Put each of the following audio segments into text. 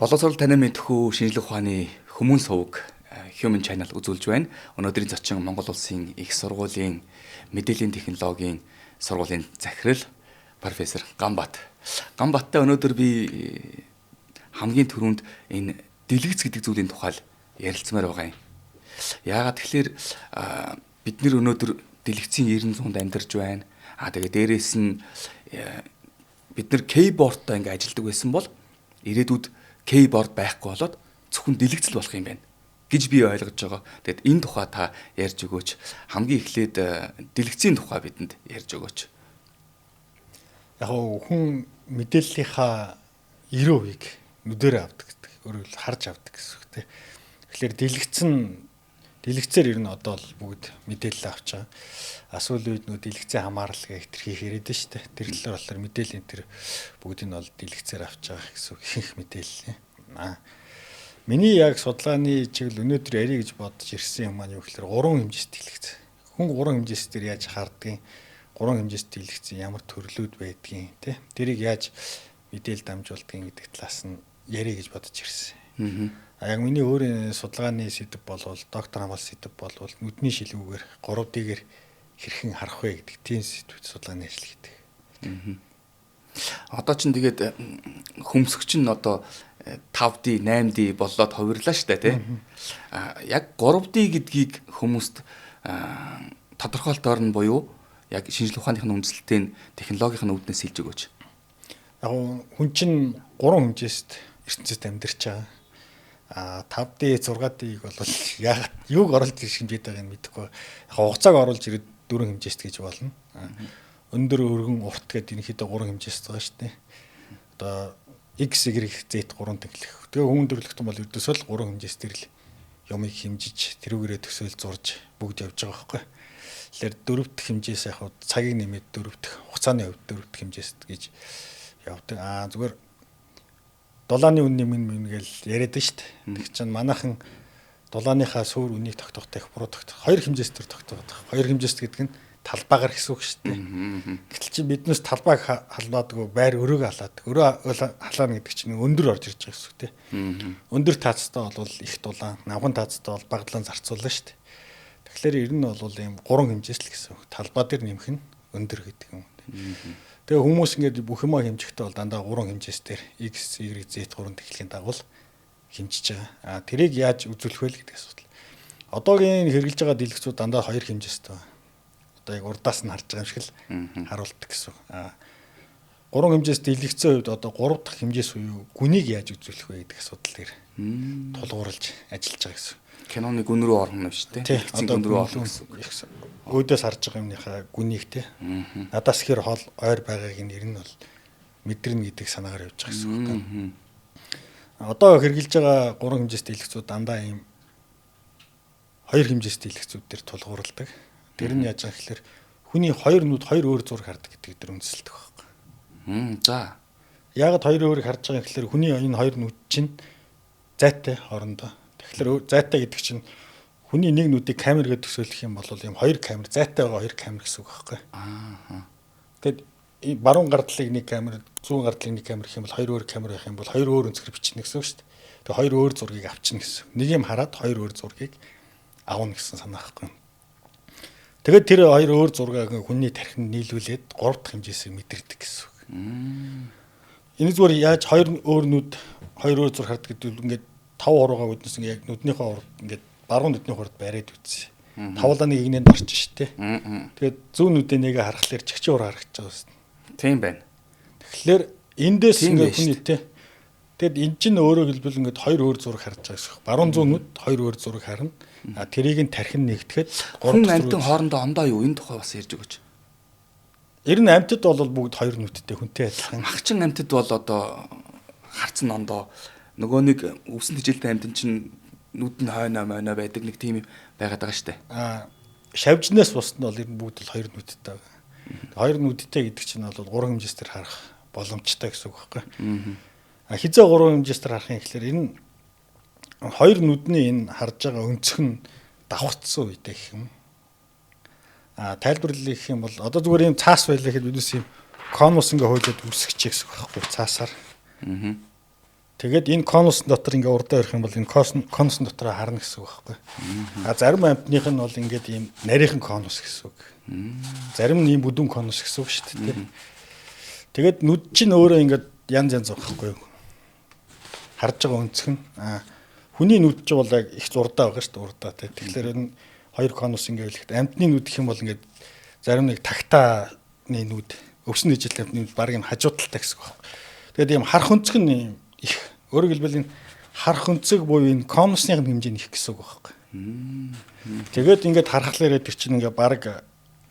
Боловсрол танин мэдхүү шинжлэх ухааны хүмүүн сувг Human Channel үзүүлж байна. Өнөөдрийн зочин Монгол Улсын их сургуулийн мэдээллийн технологийн сургуулийн захирал профессор Ганбат. Ганбаттай өнөөдөр би хамгийн түрүүнд энэ дэлгэц гэдэг зүйлийн тухай ярилцмаар байгаа юм. Яагаад тэгэхээр бид нэр өнөөдөр дэлгэцийн 900-д амьдарч байна. Тэгээ дээрээс нь бид нэр кейбордтой ингээ ажилладаг байсан бол ирээдүйд кейборд байхгүй болоод зөвхөн дэлгэцэл болох юм байна гэж би ойлгож байгаа. Тэгэд энэ тухай та ярьж өгөөч. Хамгийн эхлээд дэлгэцийн тухай бидэнд ярьж өгөөч. Яг хүн мэдээллийнхаа 90%-ийг нүдэрээ авдаг гэдэг. Өөрөөр хэлбэл харж авдаг гэсэн үг тийм. Тэгэхээр дэлгэцээр ер нь одоо л бүгд мэдээлэл авч байгаа. Асуулын үед нөө дэлгэцийн хамааралгаа хэтэрхий яриад нь шүү дээ. Тэр талаар болохоор мэдээллийн тэр бүгдийг нь бол дэлгэцээр авч байгаа гэсэн ихэнх мэдээлэл. Миний яг судалгааны чиглэл өнөөдөр ярих гэж бодож ирсэн юм маань юу гэхээр 3 хэмжээст дэлгэц. Хүн 3 хэмжээстээр яаж хардгийг, 3 хэмжээст дэлгэцийн ямар төрлүүд байдгийг тий. Тэрийг яаж мэдээлэл дамжуулдгийг гэдэг талаас нь ярих гэж бодож ирсэн. Яг миний өөрийн судалгааны сэдэв болвол доктор хамгаалсан сэдэв болвол нүдний шилүүгээр 3D-гээр хэрхэн харах вэ гэдэг тийм сэдвүүд судалгааны ажил хийдэг. Одоо чинь тэгээд хөмсгч нь одоо 5D, 8D боллоод хувирлаа штэ тий. Яг 3D гэдгийг хүмүүст тодорхойлтоор нь буюу яг шинжлэх ухааных нь үндэслэлтэй технологийн үүднээс хэлж өгөөч. Яг хүн чинь 3 хэмжээст ертөнцид амьдарч байгаа. 5D 6D-ийг бол яагаад юуг оруулж ирэх хэмжээд байгааг нь мэдэхгүй. Яг хугацааг оруулж ирээд 4 хэмжээст гэж болно. Өндөр өргөн урт гэдэг ерөнхийдөө 3 хэмжээст байгаа шүү дээ. Одоо X, Y, Z 3 тэнглэх. Тэгээ хүн төрлөختөн бол ердөөсөө л 3 хэмжээстэр л юмыг хэмжиж, тэрүүгээрээ төсөөл зурж бүгд явж байгаа байхгүй. Тэгэхээр 4 дахь хэмжээс яг цагийг нэмээд 4 дахь хугацааны хувьд 4 дахь хэмжээст гэж явдаг. Зүгээр дулааны үн нэмэн гээл яриад нь шүү дээ. Тэг чинь манайхан дулааныхаа суур үнийг тогтоох продукт 2 хэмжээстээр тогтоох. 2 хэмжээст гэдэг нь талбайгаар гэсэн үг шүү дээ. Гэтэл чи биднээс талбайг халаадгүй байр өрөөгөө халаадаг. Өрөө халаана гэдэг чинь өндөр орж ирж байгаа гэсэн үг тийм. Өндөр таацтай бол их дулаан, навхан таацтай бол бага дулаан зарцуулна шүү дээ. Тэгэхээр ер нь бол ийм 3 хэмжээст л гэсэн үг. Талбай дээр нэмэх нь өндөр гэдэг юм. Тэгээ хүмүүс ингээд бүх юмаа хэмжихдээ бол дандаа 3 хэмжээстээр X, Y, Z 3 тэхлийн дагуул хэмжиж байгаа. Тэрийг яаж үзүүлэх вэ гэдэг асуудал. Одоогийн хэрэгжилж байгаа дэлгэцүүд дандаа 2 хэмжээст байна. Одоо яг урдаас нь харж байгаа юм шиг л харуулдаг гэсэн. 3 хэмжээс дэлгэцийн хувьд одоо 3 дахь хэмжээс буюу гүнийг яаж үзүүлэх вэ гэдэг асуудал дээр тулгуурлаж ажиллаж байгаа гэсэн. Киноны гүн рүү орно шүү дээ. Дэлгэцийн гүн рүү орно гэсэн. Өөдөөс харж байгаа юмныхаа гүнийг те. Надаас ихэр хол ойр байгааг нь ер нь бол мэдрэнэ гэдэг санаагаар явж байгаа гэсэн. Одоо хэрэгжилж байгаа 3 хэмжээс дэлгэцүүд дандаа ийм 2 хэмжээс дэлгэцүүд дээр тулгуурладаг. Тэр нь яаж байгаа гэхээр хүний 2 нүд 2 өөр зураг хардаг гэдэг дээр үндэслэдэг байхгүй. За. Яагаад 2 өөрийг харж байгаа гэхээр хүний энэ 2 нүд чинь зайтай хоорондоо. Тэгэхээр зайтай гэдэг чинь хүний нэг нүдийг камераар төсөөлөх юм бол ийм 2 камер, зайтай байгаа 2 камер гэсэн үг байхгүй. Тэгэд баруун гардлыг нэг камер, зүүн гардлыг нэг камер гэх юм бол 2 өөр камер байх юм бол 2 өөр өнцгөр бичнэ гэсэн үг шүү дээ. Тэгээ 2 өөр зургийг авчна гэсэн. Нэг юм хараад 2 өөр зургийг авна гэсэн санаа байхгүй. Тэгээд тэр 2 өөр зургааг хүний тархинд нийлүүлээд 3 дахь хэмжээсээ мэдэрдэг гэсэн үг. Энэ зүгээр яаж 2 өөр нүд 2 өөр зураг хардаг гэдэг ингээд 5 уруугаа үднэс ингээд яг нүднийхээ урд ингээд баруун нүдний хурд бариад үзье. Тавлааны игнэнд орчих штэ. Тэгээд зүүн нүдээ нэгэ харахаар чигчийн ураа харагдаж байгаа юм. Тийм байна. Тэгэхээр эндээс ингээд хүний те. Тэгэд эн чинь өөрөө хэлбэл ингээд 2 өөр зураг харж байгаа гэсэн. Баруун зүүн нүд 2 өөр зураг харна. Тэрийг нь тархин нэгтгэхэд хүн амьтан хоорондоо ондоо юу энэ тухай бас ярьж өгөөч. Ер нь амьтад бол бүгд 2 нүдтэй хүнтэй адилхан. Махчин амьтад бол одоо харцсан ондоо нөгөө нэг өвсөн тижилтэй амьтан чинь нүд нь хойноо мойноо байдаг нэг тийм байгаад байгаа штэ. Шавжнаас бусд нь бол ер нь бүгд л 2 нүдтэй байгаа. 2 нүдтэй гэдэг чинь бол 3 хэмжээстээр харах боломжтой гэсэн үг байхгүй. Хизээ 3 хэмжээстээр харах юм гэхэлэр энэ 2 нүдний энэ харж байгаа өнцөг нь давхцсан үедээ гэх юм. Тайлбарлах юм бол одоо зүгээр юм цаас байлаа гэхэд биднес юм конус ингээ хойлоод үсгэж гэсэн үг байхгүй цаасаар. Тэгээд энэ конус дотор ингээ урдаа ирэх юм бол энэ конус дотор харна гэсэн үг байхгүй. Зарим амьтных нь бол ингээд ийм нарийнхан конус гэсэн үг. Зарим нь ийм бүдүүн конус гэсэн үг шүү дээ. Тэгээд нүд чинь өөрөө ингээд янз байхгүй юу. Харж байгаа өнцг нь хүний нүд чинь бол яг их зурдаа байгаа шүү дээ, урдаа тий. Тэгэхээр энэ хоёр конус ингээ хэлэхэд амьтны нүд гэх юм бол ингээд зарим нэг тагтааны нүд, өвсөн дэжил амьтны нүд баг юм хажуудалтай гэсэн үг байна. Тэгээд ийм харах өнцг нь их. Өөрөөр хэлбэл энэ харах өнцөг буюу энэ конусны хэмжээ нь их гэсэн үг байхгүй. Тэгээд ингээд харахлаараа тэр чинь ингээ баг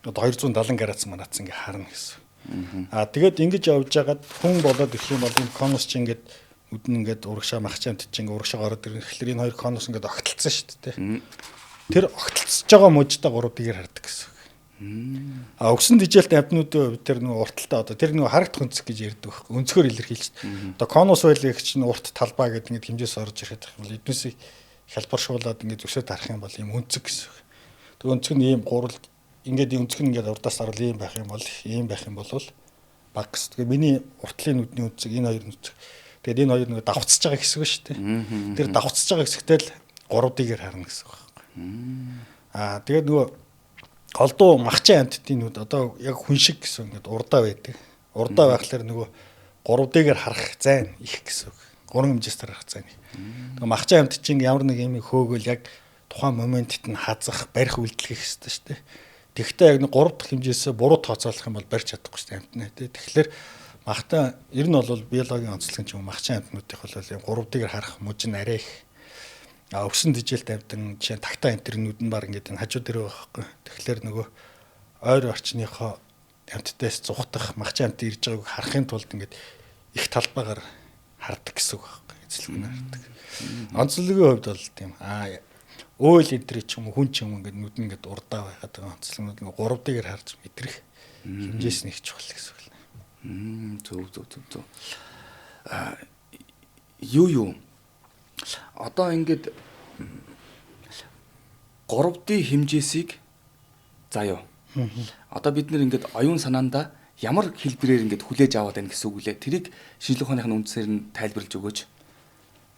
270 градус манаац ингээ харна гэсэн. Тэгээд ингэж явж байгаад хүн болоод ирэх юм бол энэ конус чинь ингээд нүд нь ингээд урагшаа махч амт чинь ингээ урагшаа ороод ирэх. Тэгэхээр энэ хоёр конус ингээд огтлцсон шүү дээ. Тэр огтлцож байгаа мужтай 3D-ээр хардаг гэсэн. Өгсөн дижитал амтнуудын хувьд тэр нөгөө урталтаа одоо тэр нөгөө харагдах өнцөг гэж ярьдаг байхгүй. Өнцгөр илэрхийлж. Одоо конус байлгыг чинь урт талбай гэдэг ингээд хэмжээс орж ирэхэд бол эднээсийг хялбаршуулад ингээд өсөд харах юм бол ийм өнцөг гэсэн. Тэг өнцөг нь ийм гурал ингээд өнцөг нь ингээд урдаас орол ийм байх юм бол баг гэсэн. Тэгээ миний уртлын нүдний өнцөг энэ хоёр өнцөг. Тэгээд энэ хоёр нөгөө давхцаж байгаа хэсэг шүү дээ. Тэр давхцаж байгаа хэсэгтэй л 3D-гээр харна гэсэн үг байхгүй. Тэгээд нөгөө голдуу махчин амьтдын нүд одоо яг хүн шиг гэсэн ингээд урдаа байдаг. Урдаа байхлаар нөгөө 3D-гээр харах зайн их гэсэн үг. 3 хэмжээст харах зайн. Тэгээ махчин амьтд чинь ямар нэг юм хөөгөл яг тухайн моментт нь хазах, барих үйлдэл хийх хэрэгтэй шүү дээ. Тэгвэл яг нэг 3 дахь хэмжээсээ буруу тооцоолох юм бол барьж чадахгүй шүү дээ амьтнаа тий. Тэгэхээр махтаа ер нь бол биологийн онцлог юм махчин амьтнуудын бол юм 3D-гээр харах мужи нь арай их. Өвсөн дижитал амтан жишээ тагтаа амтрнууд нь баг ингээд хажуу дээр байгаа байхгүй. Тэгэхээр нөгөө ойр орчныхоо амттайс зугтах махчин амт ирж байгааг харахын тулд ингээд их талбайгаар хардаг гэсэн үг байхгүй. Эзлэгнээ хардаг. Онцлогийн хувьд бол тийм өөл энтри ч юм уу хүн ч юм ингээд нүд нь ингээд урдаа байгаад байгаа онцлогнууд нь 3D-гээр харж мэдрэх хэмжээс нь их чухал гэсэн үг л. Зөв. Юу одоо ингээд 3D хэмжээсийг заяа. Одоо бид нэр ингээд оюун санаанда ямар хэлбэрээр ингээд хүлээж аваад байна гэсэн үг лээ. Тэрийг шинжлэх ухааныхын үндсээр нь тайлбарлаж өгөөч.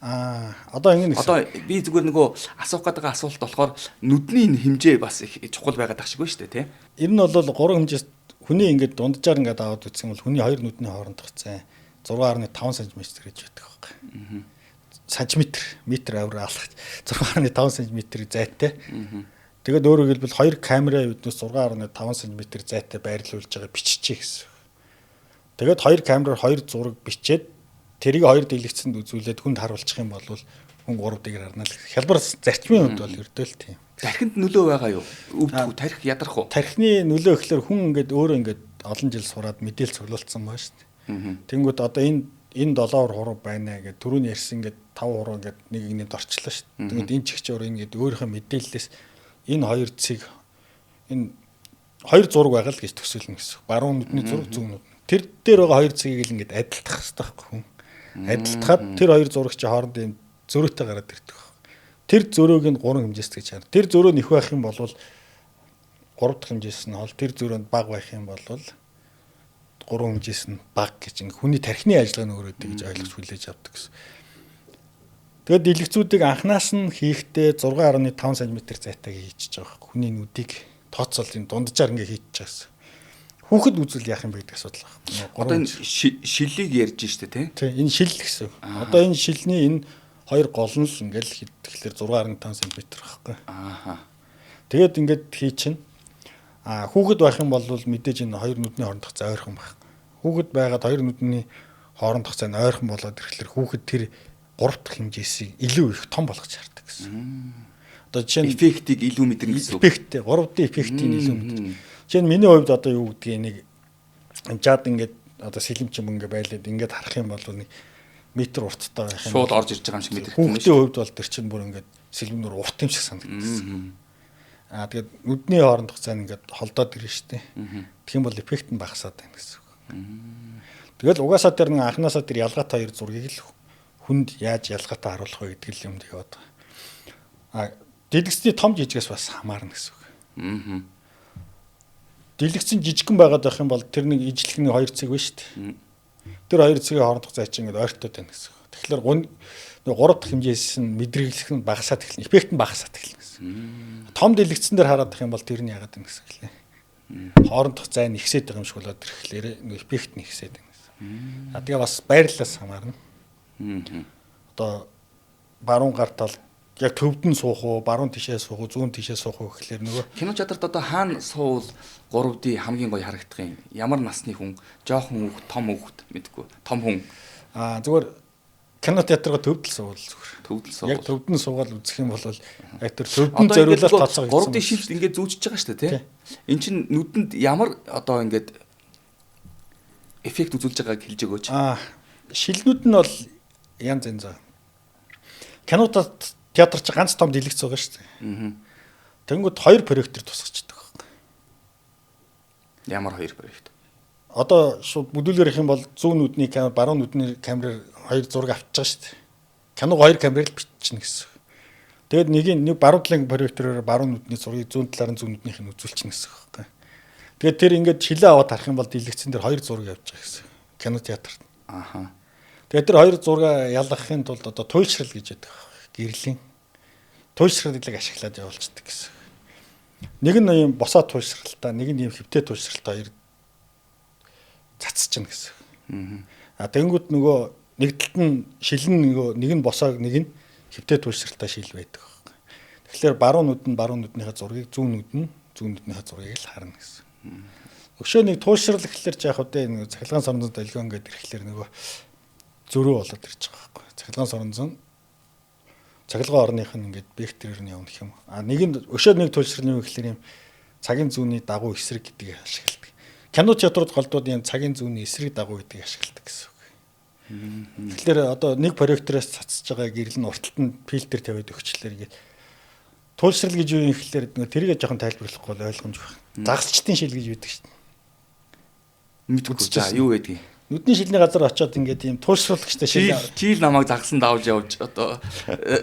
Одоо ингэ одоо би зүгээр нөгөө асуух гэдэг асуулт болохоор нүдний хэмжээ бас их чухал байгаад тах шиг байна шүү дээ, тий. Ер нь бол 3 хэмжээс хүний ингээд дунджаар ингээд аваад үзсэн бол хүний хоёр нүдний хоорондох зай 6.5 см гэж байдаг байхгүй. Метр авир алах 6.5 см зайтай. Тэгээд өөрөөр хэлбэл хоёр камерын үүднээс 6.5 см зайтай байрлуулж байгаа биччихье гэсэн. Тэгээд хоёр камераар хоёр зураг бичээд тэрийг хоёр дэлгэцэнд үзүүлээд хүнд харуулчих юм бол хүн 3D-гээр харна л. Хялбар зарчмын хувьд бол ердөө л тийм. Тархинд нөлөө байгаа юу? Тархи ядрах уу? Тархины нөлөө гэхэлэр хүн ингээд өөрөө ингээд олон жил сураад мэдээлэл цуглуулсан байна шүү дээ. Тэнгүүд одоо энэ 7 хуруу байна гэдэг түрүүний ярьсан ингээд 5 хуруу ингээд нэг нэгнийд орчлоо шүү дээ. Тэгвэл энэ чигчээр ингээд өөрийнхөө мэдээллээс энэ хоёр цэг энэ хоёр зураг байгаа л гэж төсөөлнө гэсэн. Баруун нүдний зураг, зүүн нүд. Тэр дээр байгаа хоёр цэгийг л ингээд адилтгах хэрэгтэй байхгүй хүн. Адилтгаад тэр хоёр зураг чи хооронд юм зөрөөтэй гараад ирдэг. Тэр зөрөөг нь 3 хэмжээст гэж харна. Тэр зөрөө нэх байх юм бол 3 дахь хэмжээс нь хол тэр зөрөөнд бага байх юм бол 3 хэмжээс нь бага гэж ингээ хүний тархины ажиллагаа нь өөрөөдөө гэж ойлгож хүлээж авдаг гэсэн. Тэгээд дэлгэцүүдийг анханаас нь хийхдээ 6.5 см зайтайг хийчихэж байгаа байхгүй. Хүний нүдийг тооцоол энэ дунджаар ингээ хийчихэж байгаа. Хүүхэд үзвэл яах юм бэ гэдэг асуудал байна. Одоо энэ шилийг ярьж штэ тий. Тий, энэ шил гэсэн. Одоо энэ шилний энэ хоёр гол нь л ингээл тэгэхээр 6.5 см байхгүй. Тэгээд ингээд хий чинь хүүхэд байх юм бол мэдээж энэ хоёр нүдний хоорондох зай ойрхон байх. Хүүхэд байгаад хоёр нүдний хоорондох зай нь ойрхон болоод ирэхлээр хүүхэд тэр 3 дахь хэмжээсийг илүү их том болгож хардаг гэсэн. Одоо жишээ нь эффектийг илүү мэдэрнэ гэсэн үг. Эффект 3D эффектийг илүү мэдэрнэ. Жишээ нь миний хувьд одоо юу гэдгийг нэг амжаад ингээд одоо сэлэмчим ингээ байлаад ингээд харах юм бол нэг метр урттай байх юм. Шууд орж ирж байгаа юм шиг мэдэрч байна. Хүүхдийн хувьд бол тэр чинь бүр ингээд сэлэмнөр урт юм шиг санагдсан. Тэгээд нүдний хоорондох зай ингээд холдоод ирнэ шүү дээ. Тэгэх юм бол эффект нь багасаад байна гэсэн үг. Тэгэл угаасаа тэр нэг анханасаа тэр ялгаатай хоёр зургийг л хүнд яаж ялгаатай харуулах вэ гэдэг л юмд яваад байгаа. Дэлгэцний том жижигээс бас хамаарна гэсэн үг. Дэлгэцэн жижигхэн байгаад байх юм бол тэр нэг ижлэгний хоёр цэг байна шүү дээ. Тэр хоёр цэгийн хоорондох зай чинь ингээд ойртоод байна гэсэн үг. Тэгэхээр 3 дахь хэмжээс нь мэдрэглэх нь багасаад эхэлнэ. Эффект нь багасаад эхэлнэ гэсэн. Том дэлгэцэн дээр хараад байх юм бол тэр нь яагаад юм гэсэн хэлээ. Хоорондох зай нь ихсээд байгаа юм шиг болоод ирэхлээр эффект нь ихсээд байна гэсэн. Тэгээ бас байрлалаас хамаарна. Одоо баруун гар тал яг төвд нь суух уу, баруун тишээ суух уу, зүүн тишээ суух уу гэхлээр нөгөө кино чадварт одоо хаана суувал 3D хамгийн гоё харагдах юм. Ямар насны хүн, жоохон хүүхэд, том хүүхэд мэдгүй. Том хүн. Зүгээр кино театрга төвдөл суувал зүгээр. Төвдөл суувал. Яг төвд нь суугаад үзэх юм бол яг тэр төвдөн зориулаад тооцоо хийсэн. 3D шилж ингээд зүүжиж байгаа шүү дээ, тий. Эн чинь нүдэнд ямар одоо ингээд эффект үзүүлж байгааг хэлж өгөөч. Шилнүүд нь бол янз янз. Кинотод театр чи ганц том дэлгэц байгаа шүү дээ. Тэнгүүд 2 проектор тусгачдаг байна. Ямар 2 проект? Одоо шууд бүдүүлгээр их юм бол зүүн нүдний камер, баруун нүдний камераар 2 зураг авчиж байгаа шүү дээ. Киног 2 камераар л биччихнэ гэсэн. Тэгээд нэг баруун талын проектороор баруун нүдний зургийг зүүн талаар нь зүүн нүднийх нь үзүүлчихнэ гэсэн байна. Тэгээд тэр ингээд шилээ аваад харах юм бол дэлгэцэн дээр 2 зураг явж байгаа гэсэн. Кино театрт. Тэгээд тэр 2 зураг ялгахын тулд одоо туйлшрал гэж яддаг. Гэрлийн туйлшралыг ашиглаад явуулцдаг гэсэн. Нэг нь юм босоо туйлшралтай, нэг нь юм хөвтэй туйлшралтай 2 цацчихна гэсэн. Тэнгүүд нөгөө нэг талд нь шилэн нэг нь босоог нэг нь хөвтэй туйлшралтай шил байдаг. Тэгэхээр баруун нүднийхээ зургийг зүүн нүднийхээ зургийг л харна гэсэн. Өшөө нэг туйлшрал гэхэлэр ч яг үдэ нэг цахилгаан соронзон долгион гэдэг ирэхлээр нөгөө зөрөө болоод ирж байгаа байхгүй. Цахилгаан соронзон цахилгаан орных нь ингээд векторээр нь явна гэх юм. Нэг нь өшөө нэг туйлшрал юм гэхэлэр юм цагийн зүүнний дагуу эсрэг гэдгийг ашигладаг. Кино театрууд голдууд юм цагийн зүүнний эсрэг дагуу гэдгийг ашигладаг гэсэн үг. Тэгэхээр одоо нэг проектороос цацж байгаа гэрэл нь урталт нь фильтр тавиад өгчлээ ингээд туйлшрал гэж юу юм гэхэлэр тэрийгэ жоохон тайлбарлахгүй бол ойлгомж байна. Загасчдын шил гэж байдаг шүү дээ. Мэдгүй за юу байдгийг. Нүдний шилний газар очиод ингээд юм туйлшруулагчтай шил. Жил намайг загсан давж явж одоо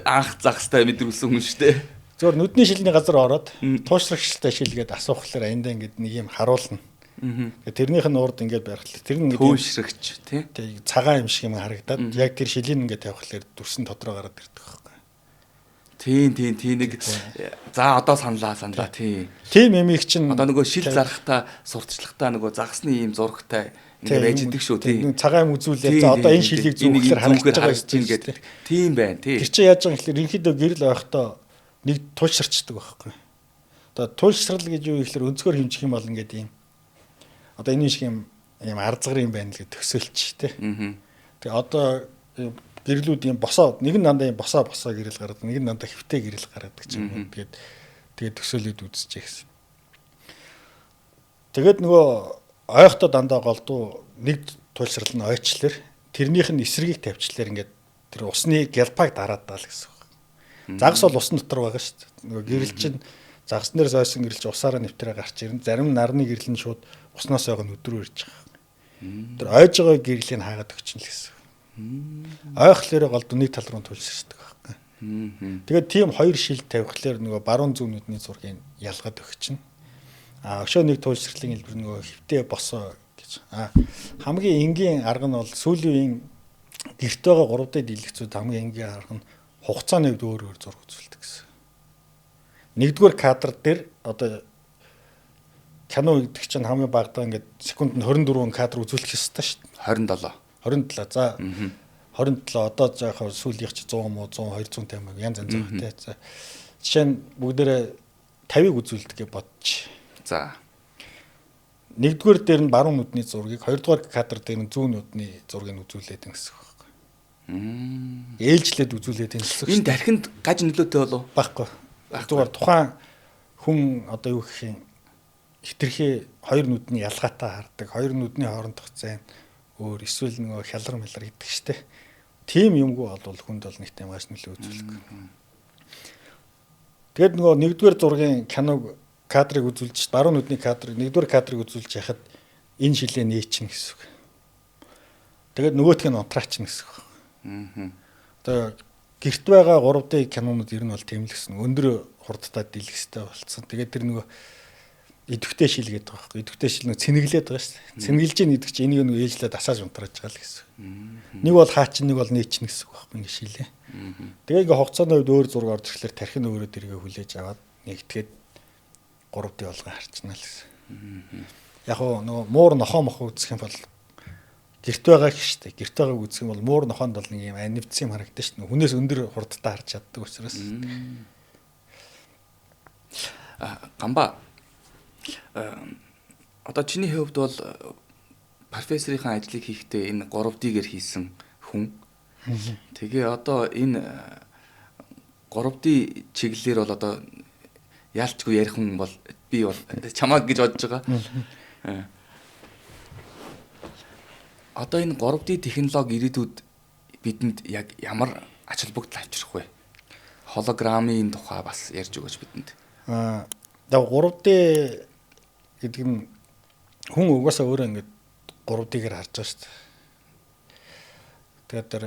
анх загстай мэдрүүлсэн хүн шүү дээ. Зөвхөн нүдний шилний газар ороод туйлшруулагчтай шилгээд асуухлаар аяндаа ингээд нэг юм харуулна. Тэрнийх нь урд ингээд барихлаа. Тэр нь туйлшрагч тий. Цагаан юм шиг юм харагдаад яг тэр шилийн ингээд тавихлаар дүрсэн дотроо гараад ирдэг байхгүй. Тийм нэг за одоо саналаа тий. Тийм эмийг чинь одоо нөгөө шил зарахтаа сурталчлагтаа нөгөө загсны ийм зурагтай ингээд байж идэг шүү тий. Цагаан үзүүлээд за одоо энэ шилийг зүүхээр харагдаж байгаа юм гэдэг. Тийм байна тий. Тэр чинь яаж байгаа гэхээр ерөнхийдөө гэрэл ойхдоо нэг туйлширчдаг байхгүй. Одоо туйлшрал гэж юу гэхээр өнцгөр хэмжих юм бол ингээд ийм одоо энэ шиг юм арзгар юм байна л гэж төсөөлч тий. Тэгээ одоо гэрлүүд юм босоо нэг нь дандаа юм босоо гэрэл гараад нэг нь дандаа хөвтэй гэрэл гараад гэж юм. Тэгээд төсөөлөд үзчихээ гэсэн. Тэгээд нөгөө ойхтой дандаа голдуу нэг туйлшрал нь ойчлэр тэрнийх нь эсрэгийг тавьчлаар ингээд тэр усны гялбаг дараад таа л гэсэн. Загас бол усан дотор байгаа шүү дээ. Нөгөө гэрэл чинь загас нэрс ойсон гэрэл чинь усаараа нэвтрээ гарч ирнэ. Зарим нарны гэрэл нь шууд уснаас ойгоо өдрөө ирж байгаа. Тэр ойж байгаа гэрлийг хаагаад өгчихнө л гэсэн. Ойхлоор голд нэг тал руу туйлширдаг байхгүй. Тэгээд тийм 2 шил тавихлаар нөгөө баруун зүүн нүдний зургийг ялгаад өгчихнэ. Өшөө нэг туйлшрлын хэлбэр нөгөө хөвтэй босоо гэж. Хамгийн энгийн арга нь бол сүүлийн гэрт байгаа 3D дэлгэцүүд хамгийн энгийн арга нь хугацааны хувьд өөр зураг үзүүлдэг гэсэн. Нэгдүгээр кадр дээр одоо кино гэдэг чинь хамгийн багадаа ингээд секундэд 24 кадр үзүүлэх ёстой шүү дээ. 27. За 27 одоо заахаа сүүлийнх чи 100 муу 100 200 тайм янз янз байгаа тий. За жишээ нь бүгдээрээ 50-ыг үзүүлдэг гэж бодчих. За. Нэгдүгээр дээр нь баруун нүдний зургийг, хоёрдугаар кадр дээр нь зүүн нүдний зургийг үзүүлээд байгаа гэсэн үг байхгүй. Ээлжлээд үзүүлээд байгаа гэсэн үг. Энэ тархинд гаж нөлөөтэй болов? Баггүй. Зүгээр тухайн хүн одоо юу гэх юм хитрхи хоёр нүдний ялгаатай хардаг, хоёр нүдний хоорондох зайн өөр эсвэл нөгөө хялар мэлэр гэдэг штеп. Тим юмгүй бол хүнд бол нэг тийм гаш нөлөө үзүүлэх. Тэгэд нөгөө нэгдүгээр зургийн киног кадрыг үзүүлж, баруун нүдний кадрыг нэгдүгээр кадрыг үзүүлж яхад энэ шилээ нээчихнэ гэсэн үг. Тэгэд нөгөөх нь унтраачихна гэсэн үг. Одоо гэрт байгаа 3D кинонууд ер нь бол тийм л гэсэн. Өндөр хурдтай дэлгэстэй болцсон. Тэгээд тэр нөгөө идэвхтэй шил гэдэг байгаа байхгүй. Идэвхтэй шил нэг цэнэглээд байгаа шүү дээ. Цэнэглэж ийн гэдэг чинь энийг нэг ээжлээд асааж унтрааж байгаа л гэсэн. Нэг бол хаа чин нэг бол нээ чин гэсэн үг байхгүй ингэ шилээ. Тэгээ ингээ хугацааны үед өөр зураг орж ирэхлээр тархин өөрөө дэргээ хүлээж аваад нэгтгээд 3D болгон харчна л гэсэн. Яг хоо нөгөө муур нохоо мохоо үзэх юм бол гэрт байгаа гэх шүү дээ. Гэрт байгааг үзэх юм бол муур нохоонд бол нэг юм анивдсан юм харагдаж шүү дээ. Хүнээс өндөр хурдтай харж чаддаг учраас. Гамба одоо чиний хувьд бол профессорынхаа ажлыг хийхдээ энэ 3D-гээр хийсэн хүн. Тэгээ одоо энэ 3D чиглэлээр бол одоо яалчгүй ярих хүн бол би бол чамаа гэж бодож байгаа. Одоо энэ 3D технологи ирээдүйд бидэнд яг ямар ач холбогдол авчрах вэ? Холограммын тухай бас ярьж өгөөч бидэнд. Тэгээ 3D гэдэг нь хүн угаасаа өөрөө ингээд 3D-гээр харж байгаа шүү дээ. Тэгээд тэр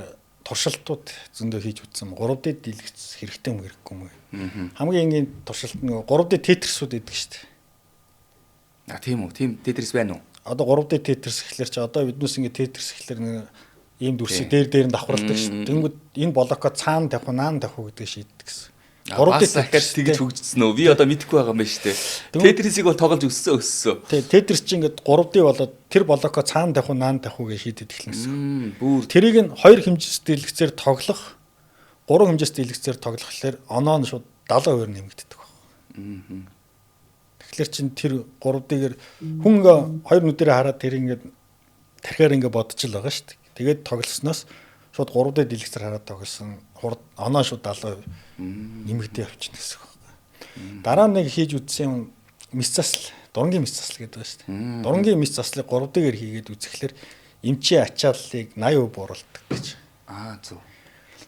туршилтууд зөндөө хийж үзсэн. 3D дэлгэц хэрэгтэй юм хэрэггүй юм уу? Хамгийн энгийн туршилт нь 3D тетрисүүд гэдэг шүү дээ. Тийм үү? Тийм тетрис байна уу? Одоо 3D тетрис гэхэлэр чи одоо биднээс ингээд тетрис гэхэлэр нэг ийм дүрсийг дээр нь давхарладаг шүү дээ. Тэнгүүд энэ блокоо цаана тавих уу, наан тавих уу гэдгийг шийддэг гэсэн. 3D тетрис тэгж хөгжсөн үү? Би одоо мэдэхгүй байгаа юм байна шүү дээ. Тетрисийг бол тоглож өссөн. Тий, тетрис чи ингээд 3D болоод тэр блокоо цаана тавих уу, наан тавих уу гэж шийдэд эхэлнэ гэсэн. Бүр тэрийг нь 2 хэмжээстэй дэлгэцээр тоглох, 3 хэмжээстэй дэлгэцээр тоглохлоор оноо нь шууд 70% нэмэгддэг байна. Тэгэхээр чин тэр 3D-гээр хүн ингээ 2 нүдэрээ хараад тэр ингээд тархиар ингээ бодож л байгаа шүү дээ. Тэгээд тоглосноос шууд 3D дэлгэцээр хараад тоглосон оноо шууд 70% нэмэгдээ явчихна гэсэн үг байна. Дараа нь нэг хийж үзсэн юм мис засал, дурангийн мис засал гэдэг байна шүү дээ. Дурангийн мис заслыг 3D-гээр хийгээд үзэхлээр эмчийн ачааллыг 80% бууруулдаг гэж. Зөв.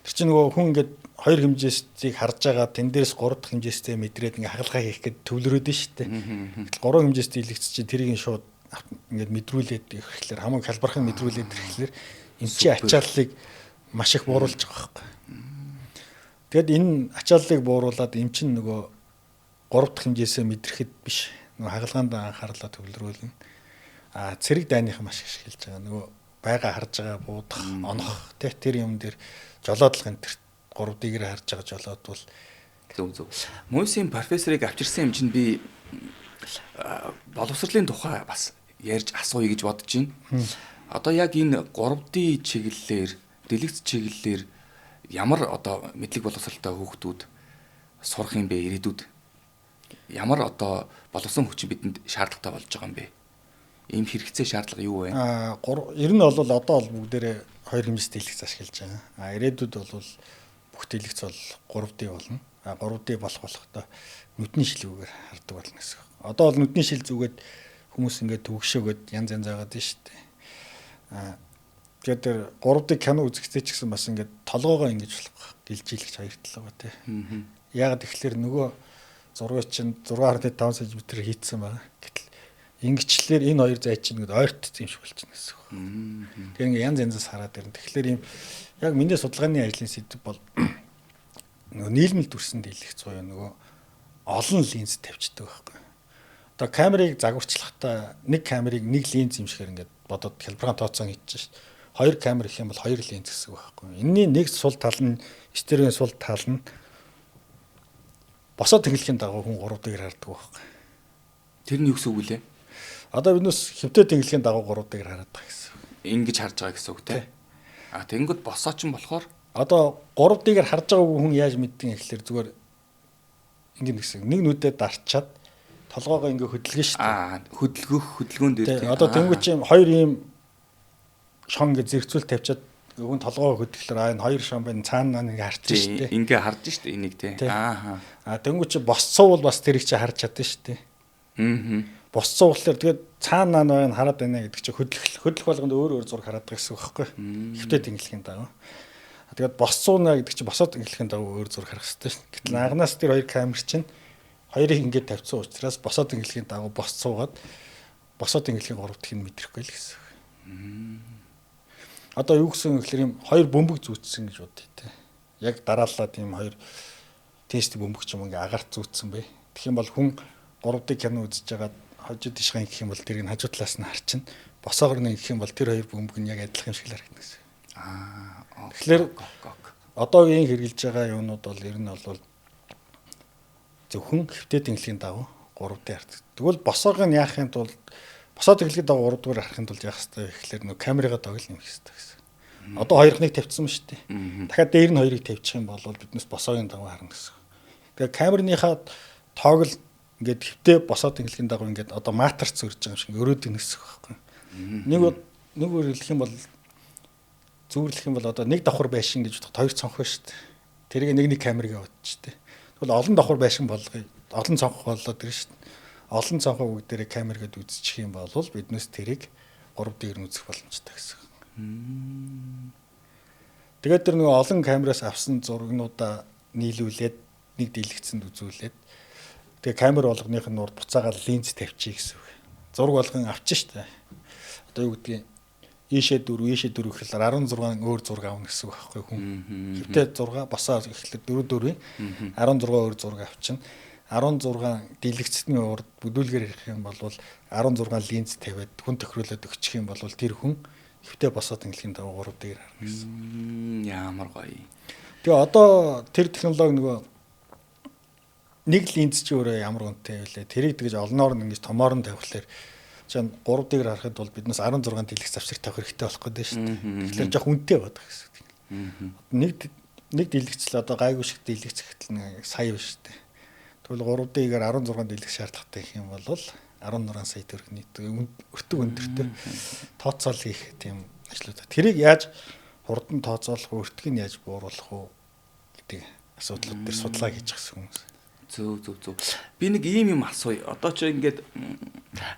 Тэр чинь нөгөө хүн ингээд 2 хэмжээстийг харж байгаа тэн дээрс 3 дахь хэмжээстэй мэдрээд ингээ хагалгаа хийх гээд төвлөрөөд нь шүү дээ. Гэтэл 3 хэмжээстэй илэгц чинь тэрийг нь шууд ингээд мэдрүүлээд ирэхлээр хамаг хэлбархан мэдрүүлээд ирэхлээр эмчийн ачааллыг маш их бууруулж байгаа байхгүй. Тэгэд энэ ачааллыг бууруулад эмчин нөгөө 3 дахь хэмжээсээ мэдрэхэд биш нөгөө хагалгаанд анхаарлаа төвлөрүүлнэ. Цэрэг дайных маш их ашиглаж байгаа. Нөгөө байга харж байгаа буудах, онох тэр юм дээр жолоодлох энэ 3D-гээр харж байгаа жолоод бол зөв. Мөсийн профессорыг авчирсан юм чинь би боловсролын тухай бас ярьж асууя гэж бодож байна. Одоо яг энэ 3D чиглэлээр, дэлгэц чиглэлээр ямар одоо мэдлэг боловсролтой хүүхдүүд сурах юм бэ ирээдүйд? Ямар одоо боловсон хүчин бидэнд шаардлагатай болж байгаа юм бэ? Ийм хэрэгцээ шаардлага юу вэ? Ер нь бол одоо бол бүгдээрээ 2 хэмжээтэй дэлгэц ашиглаж байгаа. Ирээдүйд бол бүх дэлгэц бол 3D болно. 3D болохдоо нүдний шилүүгээр хардаг болно гэсэн. Одоо бол нүдний шил зүгээд хүмүүс ингээд төгшөөгөөд янз янз байгаа дээ шүү дээ. Тэгээд тэр 3D кино үзэхдээ ч гэсэн бас ингээд толгоогоо ингэж болох гэлжийлэгч хоёр талаа тий. Яагаад тэгэхээр нөгөө зургийг чинь 6.5 см хийцсэн байгаа. Гэтэл ингэчлэр энэ хоёр зай чинь ингээд ойртсон юм шиг болчихно гэсэн үг. Тэгээд ингээд янз янзаас хараад ирнэ. Тэгэхээр ийм яг миний судалгааны ажлын сэдэв бол нөгөө нийлмэл дүрсэн дэлгэц буюу нөгөө олон линз тавьчихдаг байхгүй. Одоо камерыг загварчлахдаа нэг камерыг нэг линз юм шигээр ингээд бодоод хялбаргаан тооцоон хийчих шүү дээ. 2 камер гэх юм бол 2 линз гэсэн үг байхгүй. Энэний нэг сул тал нь стереогийн сул тал нь босоод тэнглэхийн дагуу хүн 3D-гээр хардаг байхгүй. Тэр нь юу гэсэн үг вэ? Одоо биднээс хөвтэй тэнглэхийн дагуу 3D-гээр хараад байгаа гэсэн. Ингэж харж байгаа гэсэн үг тий. Тэнгүүд босоо ч юм болохоор одоо 3D-гээр харж байгаагүй хүн яаж мэддэг гэхэлэр зүгээр ингэн гэсэн. Нэг нүдээ дарчаад толгоогоо ингээ хөдөлгөн шүү дээ. Хөдөлгөөн дээр тий. Одоо тэнгуү чи 2 ийм шон ингээ зэрэгцүүл тавьчаад өвн толгоогоо хөдөлгөлөөр энэ 2 шон байна цаана нэг харж шүү дээ. Ингээ харж шүү дээ энийг тий. Тэнгуү чи босцоовол бас тэрийг чи харж чадсан шүү дээ. Босцоовлаар тэгээд цаана нэг хараад байна гэдэг чи хөдөлгөх болгонд өөр зураг хараад байгаа гэсэн үг байхгүй. Хөвтэй тэнглэхийн дагуу. Тэгээд босцууна гэдэг чи босоод тэнглэхийн дагуу өөр зураг харах хэрэгтэй шүү. Гэтэл анханаас тэр 2 камер чинь хоёрыг ингээд тавьсан учраас босоод тэнглэхийн дагуу босцуугаад босоод тэнглэхийн 3 дахь нь мэдрэхгүй л гэсэн. Одоо юу гэсэн гэхээр юм 2 бөмбөг зүүцсэн гэж бодъё те. Яг дараалаад юм 2 тест бөмбөг ч юм ингээ агаарт зүүцсэн бай. Тэгэх юм бол хүн 3D кино үзэж байгаад хожид ишгэн гэх юм бол тэрийг нь хажуу талаас нь харчин. Босоогоор нь гэх юм бол тэр хоёр бөмбөг нь яг адилхан юм шиг л харагдана гэсэн. Тэгэхээр одоогийн хэрэгжилж байгаа юмнууд бол ер нь бол зөвхөн хэвтэ тэнглэгийн дагуу 3D хардаг. Тэгвэл босоог нь яахын тулд босоо тэнглэгийн дагуу 3 дугаар харахын тулд яах хэрэгтэй вэ гэхээр нөгөө камерыгаа тоглох нэмэх хэрэгтэй гэсэн. Одоо хоёрыг тавьчихсан ба шүү дээ. Дахиад дээр нь хоёрыг тавьчих юм бол биднес босоогийн дагуу харна гэсэн. Тэгээ камерныхаа тоог л ингээд хэвтэ босоо тэнглэгийн дагуу ингээд одоо матрц өрж байгаа юм шиг өрөөд инэсэх байхгүй. Нэг өөр хэлэх юм бол зүүрлэх юм бол одоо нэг давхар байшин гэж бодоход хоёр цонх байна шүү дээ. Тэрийг нэг камерыг явуулчих дээ. Тэгвэл олон давхар байшин болгоё. Олон цонх болоод ирнэ шүү дээ. Олон цонхоо бүгд дээрээ камергээд үзчих юм бол биднес тэрийг 3D-ээр үзэх боломжтой гэсэн. Тэгээд тэр нөгөө олон камераас авсан зургнуудаа нийлүүлээд нэг дийлэгцэнд үзүүлээд тэгээ камер болгоных нь урд буцаагаад линз тавьчих гэсэн үг. Зураг болгон авчих шүү дээ. Одоо юу гэдгийг ийшээ 4 гэхэлэр 16 өөр зураг авна гэсэн үг байхгүй хүн. Хэвтэ 6 босоо ихлээр 4 4-ийн 16 өөр зураг авчин. 16 дийлэгцний урд бүдүүлгээр ирэх юм бол 16 линз тавиад хүн тохируулаад өгчих юм бол тэр хүн хэвтэ босоо тэнглэхийн дагуу 3D-ээр харна гэсэн. Ямар гоё. Тэгээ одоо тэр технологи нөгөө нэг линз чи өөрөө ямар үнэтэй вэ? Тэрийг тэгж олноор нь ингэж томоор нь тавихлаар чинь 3D-ээр харахад бол биднээс 16 дийлэгц авчир тавих хэрэгтэй болох гэдэг шүү дээ. Тэгэхээр жоох үнэтэй байдаг гэсэн. Нэг дийлэгцэл одоо гайгүй шиг дийлэгц гэтэл нэг сая байна шүү дээ. Тэгвэл 3D-гээр 16 дийлэгц шаардлагатай гэх юм бол 16 сая төгрөг нийт өртөг өндөртэй тооцоол хийх тийм ажлууд. Тэрийг яаж хурдан тооцоолох вэ? Өртгийг нь яаж бууруулах вэ гэдэг асуудлууд дээр судлаа хийж гисэн хүмүүс. Зөв. Би нэг ийм юм асууя. Одоо ч ингээд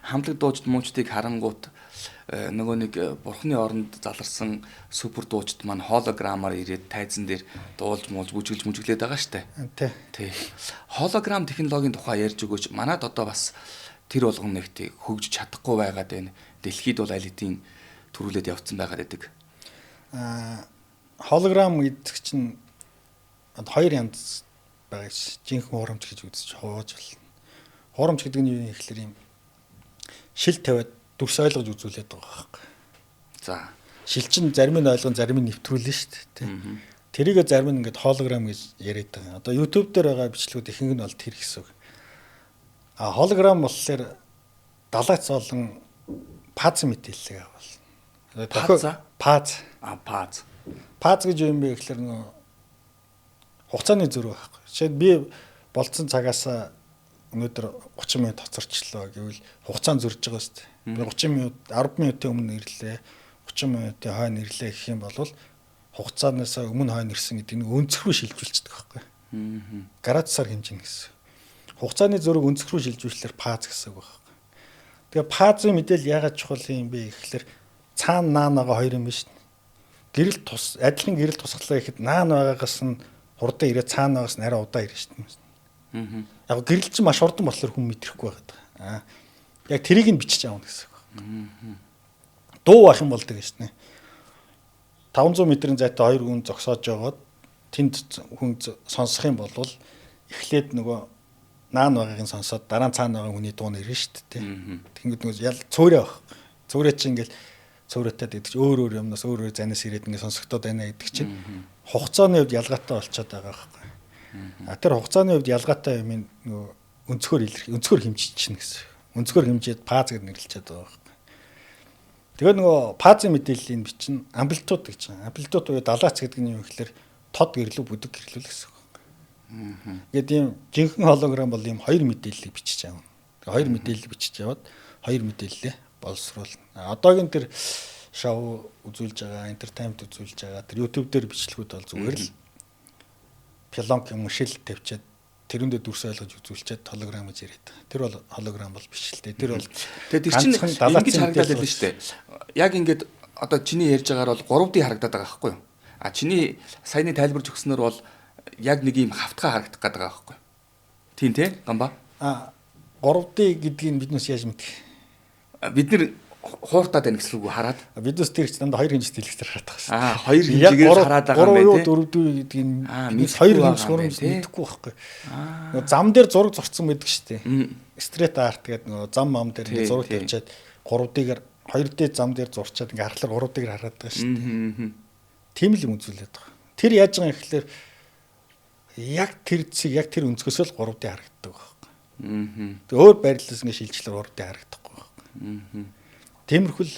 хамтлаг дуужид муучдыг харангуут нөгөө нэг бурхны оронд заларсан супер дуужид маань холограмаар ирээд тайзан дээр дуулж муулж бүжиглээд байгаа штэ. Тий. Холограм технологийн тухай ярьж өгөөч. Манайд одоо бас тэр болгон нэгт хөгжиж чадахгүй байгаад байна. Дэлхийд бол аль хэдийн төрүүлээд явцсан байгаад байдаг. Холограм гэдэг чинь хоёр янз байгаа ш. Жинхэнэ хуурамч гэж үзэж хувааж байна. Хуурамч гэдэг нь юу юм гэхээр юм шил тавиад дүрс ойлгож үзүүлээд байгаа байхгүй. За. Шил чинь зарим нь ойлгон зарим нь нэвтрүүлнэ шүү дээ. Тэрийг зарим нь ингээд холограм гэж яриад байгаа. Одоо YouTube дээр байгаа бичлэгүүд ихэнх нь бол тэр гэсэн үг. Холограм болохоор далайц болон паз мэдээлэл авал. Паз. Паз гэж юм бэ гэхээр нөгөө хугацааны зөрүү байхгүй. Жишээд би болцсон цагаас өнөөдөр 30 минут хоцорчлоо гэвэл хугацаанд зөрж байгаа шүү дээ. Би 30 минут 10 минутын өмнө ирлээ. 30 минутын хойно ирлээ гэх юм бол хугацаанаас өмнө хойно ирсэн гэдэг нь өнцг рүү шилжүүлчихдэг байхгүй. Градусаар хэмжинэ гэсэн. Хугацааны зөрөг өнцг рүү шилжүүлэхээр паз гэсэн үг байхгүй. Тэгээ пазын мэдээлэл яагаад чухал юм бэ гэхээр цаана наанаага хоёр юм биш. Гэрэл тус адилхан гэрэл тусгалаа гэхэд наана байгаагаас нь хурдан ирээ цаанаагаас нь арай удаа ирнэ шүү дээ. Яг гэрэл чинь маш хурдан болохоор хүн мэдрэхгүй байгаа. Яг тэрийг нь бичиж аавна гэсэн үг. Дуу ах юм бол тэгээ шүү дээ. 500 м-ийн зайтай хоёр хүн зогсоож байгаад тэнд хүн сонсох юм бол эхлээд нөгөө наан байгаагийн сонсоод дараа нь цаана байгаа хүний дуу нэрнэ шүү дээ. Тэгэнгүүт нөгөө ял цөөрэ баг. Цөөрэ чинь ингээл цөөрөтөд гэдэг чинь өөр юмнаас өөр занаас ирээд ингээд сонсогдоод байна гэдэг чинь хугацааны хувьд ялгаатай болчиход байгаа байхгүй. Тэр хугацааны хувьд ялгаатай юм нөгөө өнцгөр хэмжиж чинь гэсэн. Өнцгөр хэмжээд паз гэж нэрлэлчихэд байгаа байхгүй. Тэгээд нөгөө пазын мэдээллийн бичин амплитуд гэж байгаа. Амплитуд буюу далаац гэдэг нь юу гэхээр тод гэрлүү бүдэг гэрлүү гэсэн. Ингээд ийм жинхэнэ холограм бол ийм хоёр мэдээллийг бичиж аавна. Тэгээ хоёр мэдээлэл бичиж яваад хоёр мэдээлэлээ боловсруулна. Одоогийн тэр шоу үзүүлж байгаа, entertainment үзүүлж байгаа, тэр YouTube дээр бичлэгүүд бол зүгээр л пилонк юм шил тавьчаад тэрэндээ дүрс ойлгож үзүүлчихэд холограм гэж яриад байгаа. Тэр бол холограм бол биш л дээ. Тэр бол тэр чинь ингэж харагдаад байлаа шүү дээ. Яг ингээд одоо чиний ярьж байгаагаар бол 3D харагдаад байгаа байхгүй юу? Чиний саяны тайлбарж өгснөөр бол яг нэг юм хавтгай харагдах гээд байгаа байхгүй юу? Тийм тий, Гамба? 3D гэдгийг биднээс яаж мэдэх? Бид нэр хууртаад байна гэсэн үг хараад. Биднес тэр ч дандаа 2 хэмжээтэй хэлэхтэй хараад байгаа шээ. 2 хэмжээгээр хараад байгаа юм байна тий. 3 4 гэдгийг бид 2 хэмжээ мэдэхгүй байхгүй. Зам дээр зураг зурцсан байдаг шүү дээ. Стрит арт гэдэг нөгөө зам мам дээр ингээ зураг тавьчаад 3D-гээр 2D зам дээр зурчаад ингээ харахаар 3D-гээр хараад байгаа шүү дээ. Тийм л юм үзүүлээд байгаа. Тэр яаж байгаа юм гэхэлэр яг тэр зэг яг тэр өнцгөөсөө л 3D харагддаг байхгүй. Тэг өөр байрлалаас ингээ шилжлээр 3D харагдахгүй байхгүй. Тиймэрхүү л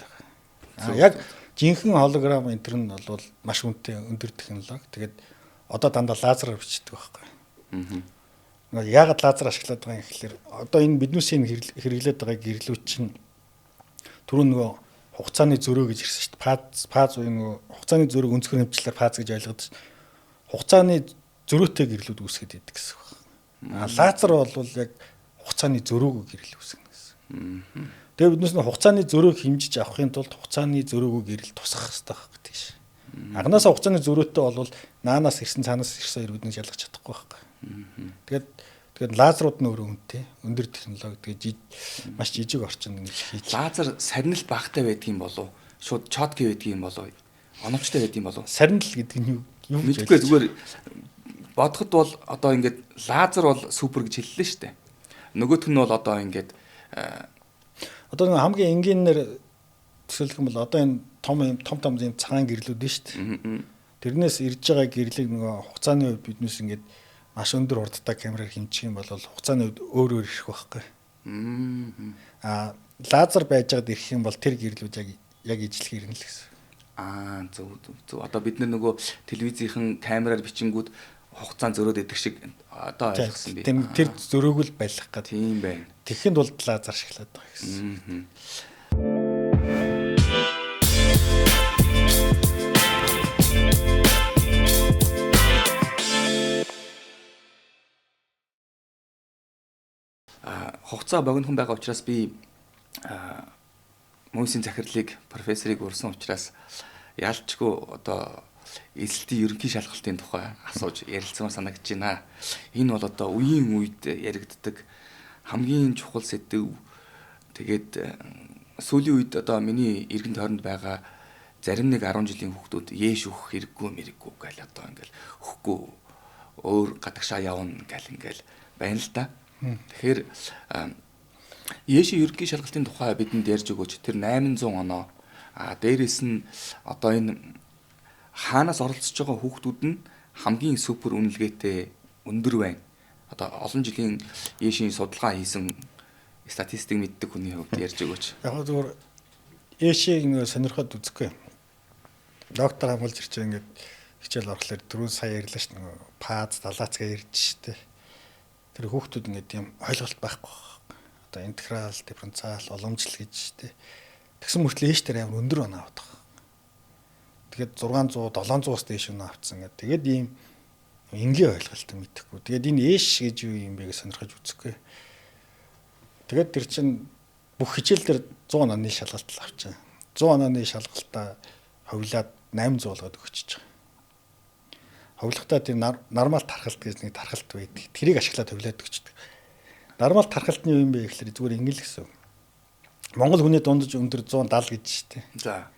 яг жинхэнэ холограм энэ төр нь бол маш үнэтэй өндөр технологи. Тэгээд одоо дандаа лазераар бичдэг байхгүй. Яагаад лазер ашиглаад байгаа юм гэхэлэр одоо энэ биднээс энэ хэрэглээд байгаа гэрлүүч чинь түрүү нөгөө хугацааны зөрөө гэж ирсэн шүү дээ. Фаз уу нөгөө хугацааны зөрөөг өнцгөр хэмжлэлээр фаз гэж ойлгоод хугацааны зөрөөтэй гэрлүүд үүсгээд идэг гэсэн үг. Лазер бол яг хугацааны зөрөөг гэрэл үүсгэнэ гэсэн. Тэгээ биднээс нь хугацааны зөрөөг хэмжиж авахын тулд хугацааны зөрөөгөө гэрэл тусах хэрэгтэй байх гэдэг шээ. Анханасаа хугацааны зөрөөтэй бол наанаас ирсэн цаанаас ирсэн ирүүднийг шалгах чадахгүй байхгүй. Тэгээд лазерууд нь өөрөө үнэтэй, өндөр технологи тэгээд маш жижиг орчинд ингэж хийж. Лазер сарнил багтай байдгийн болов шууд чотки байдгийн болов оновчтой байдгийн болов. Сарнил гэдэг нь юу гэж мэдгүй зүгээр бодоход бол одоо ингээд лазер бол супер гэж хэллээ шүү дээ. Нөгөөх нь бол одоо ингээд одоо нэг хамгийн энгийнээр төсөөлөх юм бол одоо энэ том зэм цагаан гэрлүүд нь шүү дээ. Тэрнээс ирж байгаа гэрлийг нөгөө хугацааны үед биднээс ингээд маш өндөр урдтай камераар хэмжих юм бол хугацааны үед өөр ирэх байхгүй. Лазер байж байгаад ирэх юм бол тэр гэрлүүд яг ижлэх ирнэ л гэсэн. Зөв. Одоо бид нөгөө телевизийн камераар бичингүүд хугацаанд зөрөөд идэх шиг одоо ойлгосон би. Тэр зөрөөг л байлгах гэдэг. Тийм байна. Тэгэхэд бол лазер ашиглаад байгаа гэсэн. Хугацаа богинохон байгаа учраас би мөсийн захирлыг профессорыг урьсан учраас яалчгүй одоо эсэлтийн ерөнхий шалгалтын тухай асууж ярилцмаар санагдаж байна. Энэ бол одоо үеийн үед яригддаг хамгийн чухал сэдв. Тэгээд сүүлийн үед одоо миний эргэн тойронд байгаа зарим нэг 10 жилийн хүүхдүүд ээш өгөх хэрэггүй мэрэггүй гэл одоо ингээл өгөхгүй өөр гадагшаа явна гэл ингээл байна л да. Тэгэхээр ээшийн ерөнхий шалгалтын тухай бидэнд ярьж өгөөч. Тэр 800 оноо. Дээрээс нь одоо энэ хаанаас оролцож байгаа хүүхдүүд нь хамгийн супер үнэлгээтэй өндөр байна. Одоо олон жилийн ээшийн судалгаа хийсэн статистик мэддэг хүний хувьд ярьж өгөөч. Яг зөвхөн ээшийг нэг сонирхоод үзэхгүй. Доктор хамгаалж ирж байгаа ингээд хичээл ороглоор 4 сая ярьлаа шүү дээ. Паз, далаацгаа ярьж штэ. Тэр хүүхдүүд ингээд тийм ойлголт байхгүй. Одоо интеграл, дифференциал, уламжлал гэж штэ. Тэгсэн мөртлөө ээш дээр амар өндөр оноо авдаг. Тэгээд 600, 700-аас дээш өнөө авцсан гэдэг. Тэгээд ийм энгийн ойлголт мэдэхгүй. Тэгээд энэ ээш гэж юу юм бэ гэж сонирхож үзэхгүй. Тэгээд тэр чинь бүх хичээл дээр 100 онооны шалгалт авчихсан. 100 онооны шалгалтаа ховлаад 800 болгоод өгчөж байгаа. Ховлохтаа тийм нормал тархалт гэж нэг тархалт байдаг. Тэрийг ашиглаад ховлоод өгчдөг. Нормал тархалтны юу юм бэ гэхэлэр зүгээр ингэ л гэсэн. Монгол хүний дундаж өндөр 170 гэж штэ. За.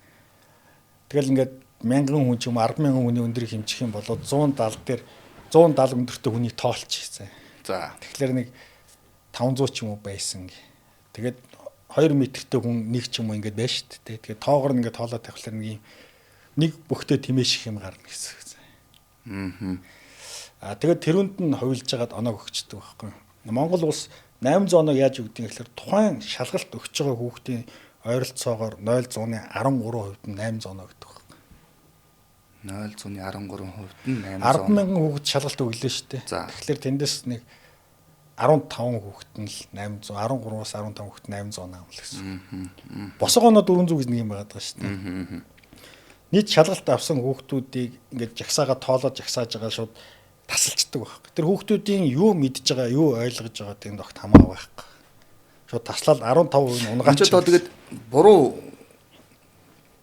Тэгэл ингээд 1000 хүн ч юм уу 100000 хүний өндрийг хэмжих юм бол 170 дээр 170 өндөртэй хүнийг тоолчихсан. За. Тэгэхээр нэг 500 ч юм уу байсан. Тэгээд 2 метртэй хүн нэг ч юм уу ингээд байж штэ. Тэгээд тоогоор ингээд тоолоод тавихлаар нэг бүхтэй тимээших юм гарна гэсэн. Тэгээд тэрүүнд нь хувилж хагаад оноог өгчдөг байхгүй. Монгол улс 800 оноог яаж өгдөг гэхээр тухайн шалгалт өгч байгаа хүүхдийн ойролцоогоор 0.13% нь 800 оноо гэдэг байхгүй. 0.13% нь 800. 100000 хүүхэд шалгалт өглөө шүү дээ. Тэгэхээр тэндээс нэг 15 хүүхэд нь л 800, 13-аас 15 хүүхэд 800 оноо авах гэсэн. Босгоо оноо 400 гэж нэг юм байгаад байгаа шүү дээ. Нийт шалгалт авсан хүүхдүүдийг ингээд жагсаага тоолоод жагсааж байгаа шууд тасалчдаг байхгүй. Тэр хүүхдүүдийн юу мэдж байгаа, юу ойлгож байгаа тийм огт хамаагүй байхгүй. Шууд таслал 15% нь унгаач. Энд одоо тэгээд буруу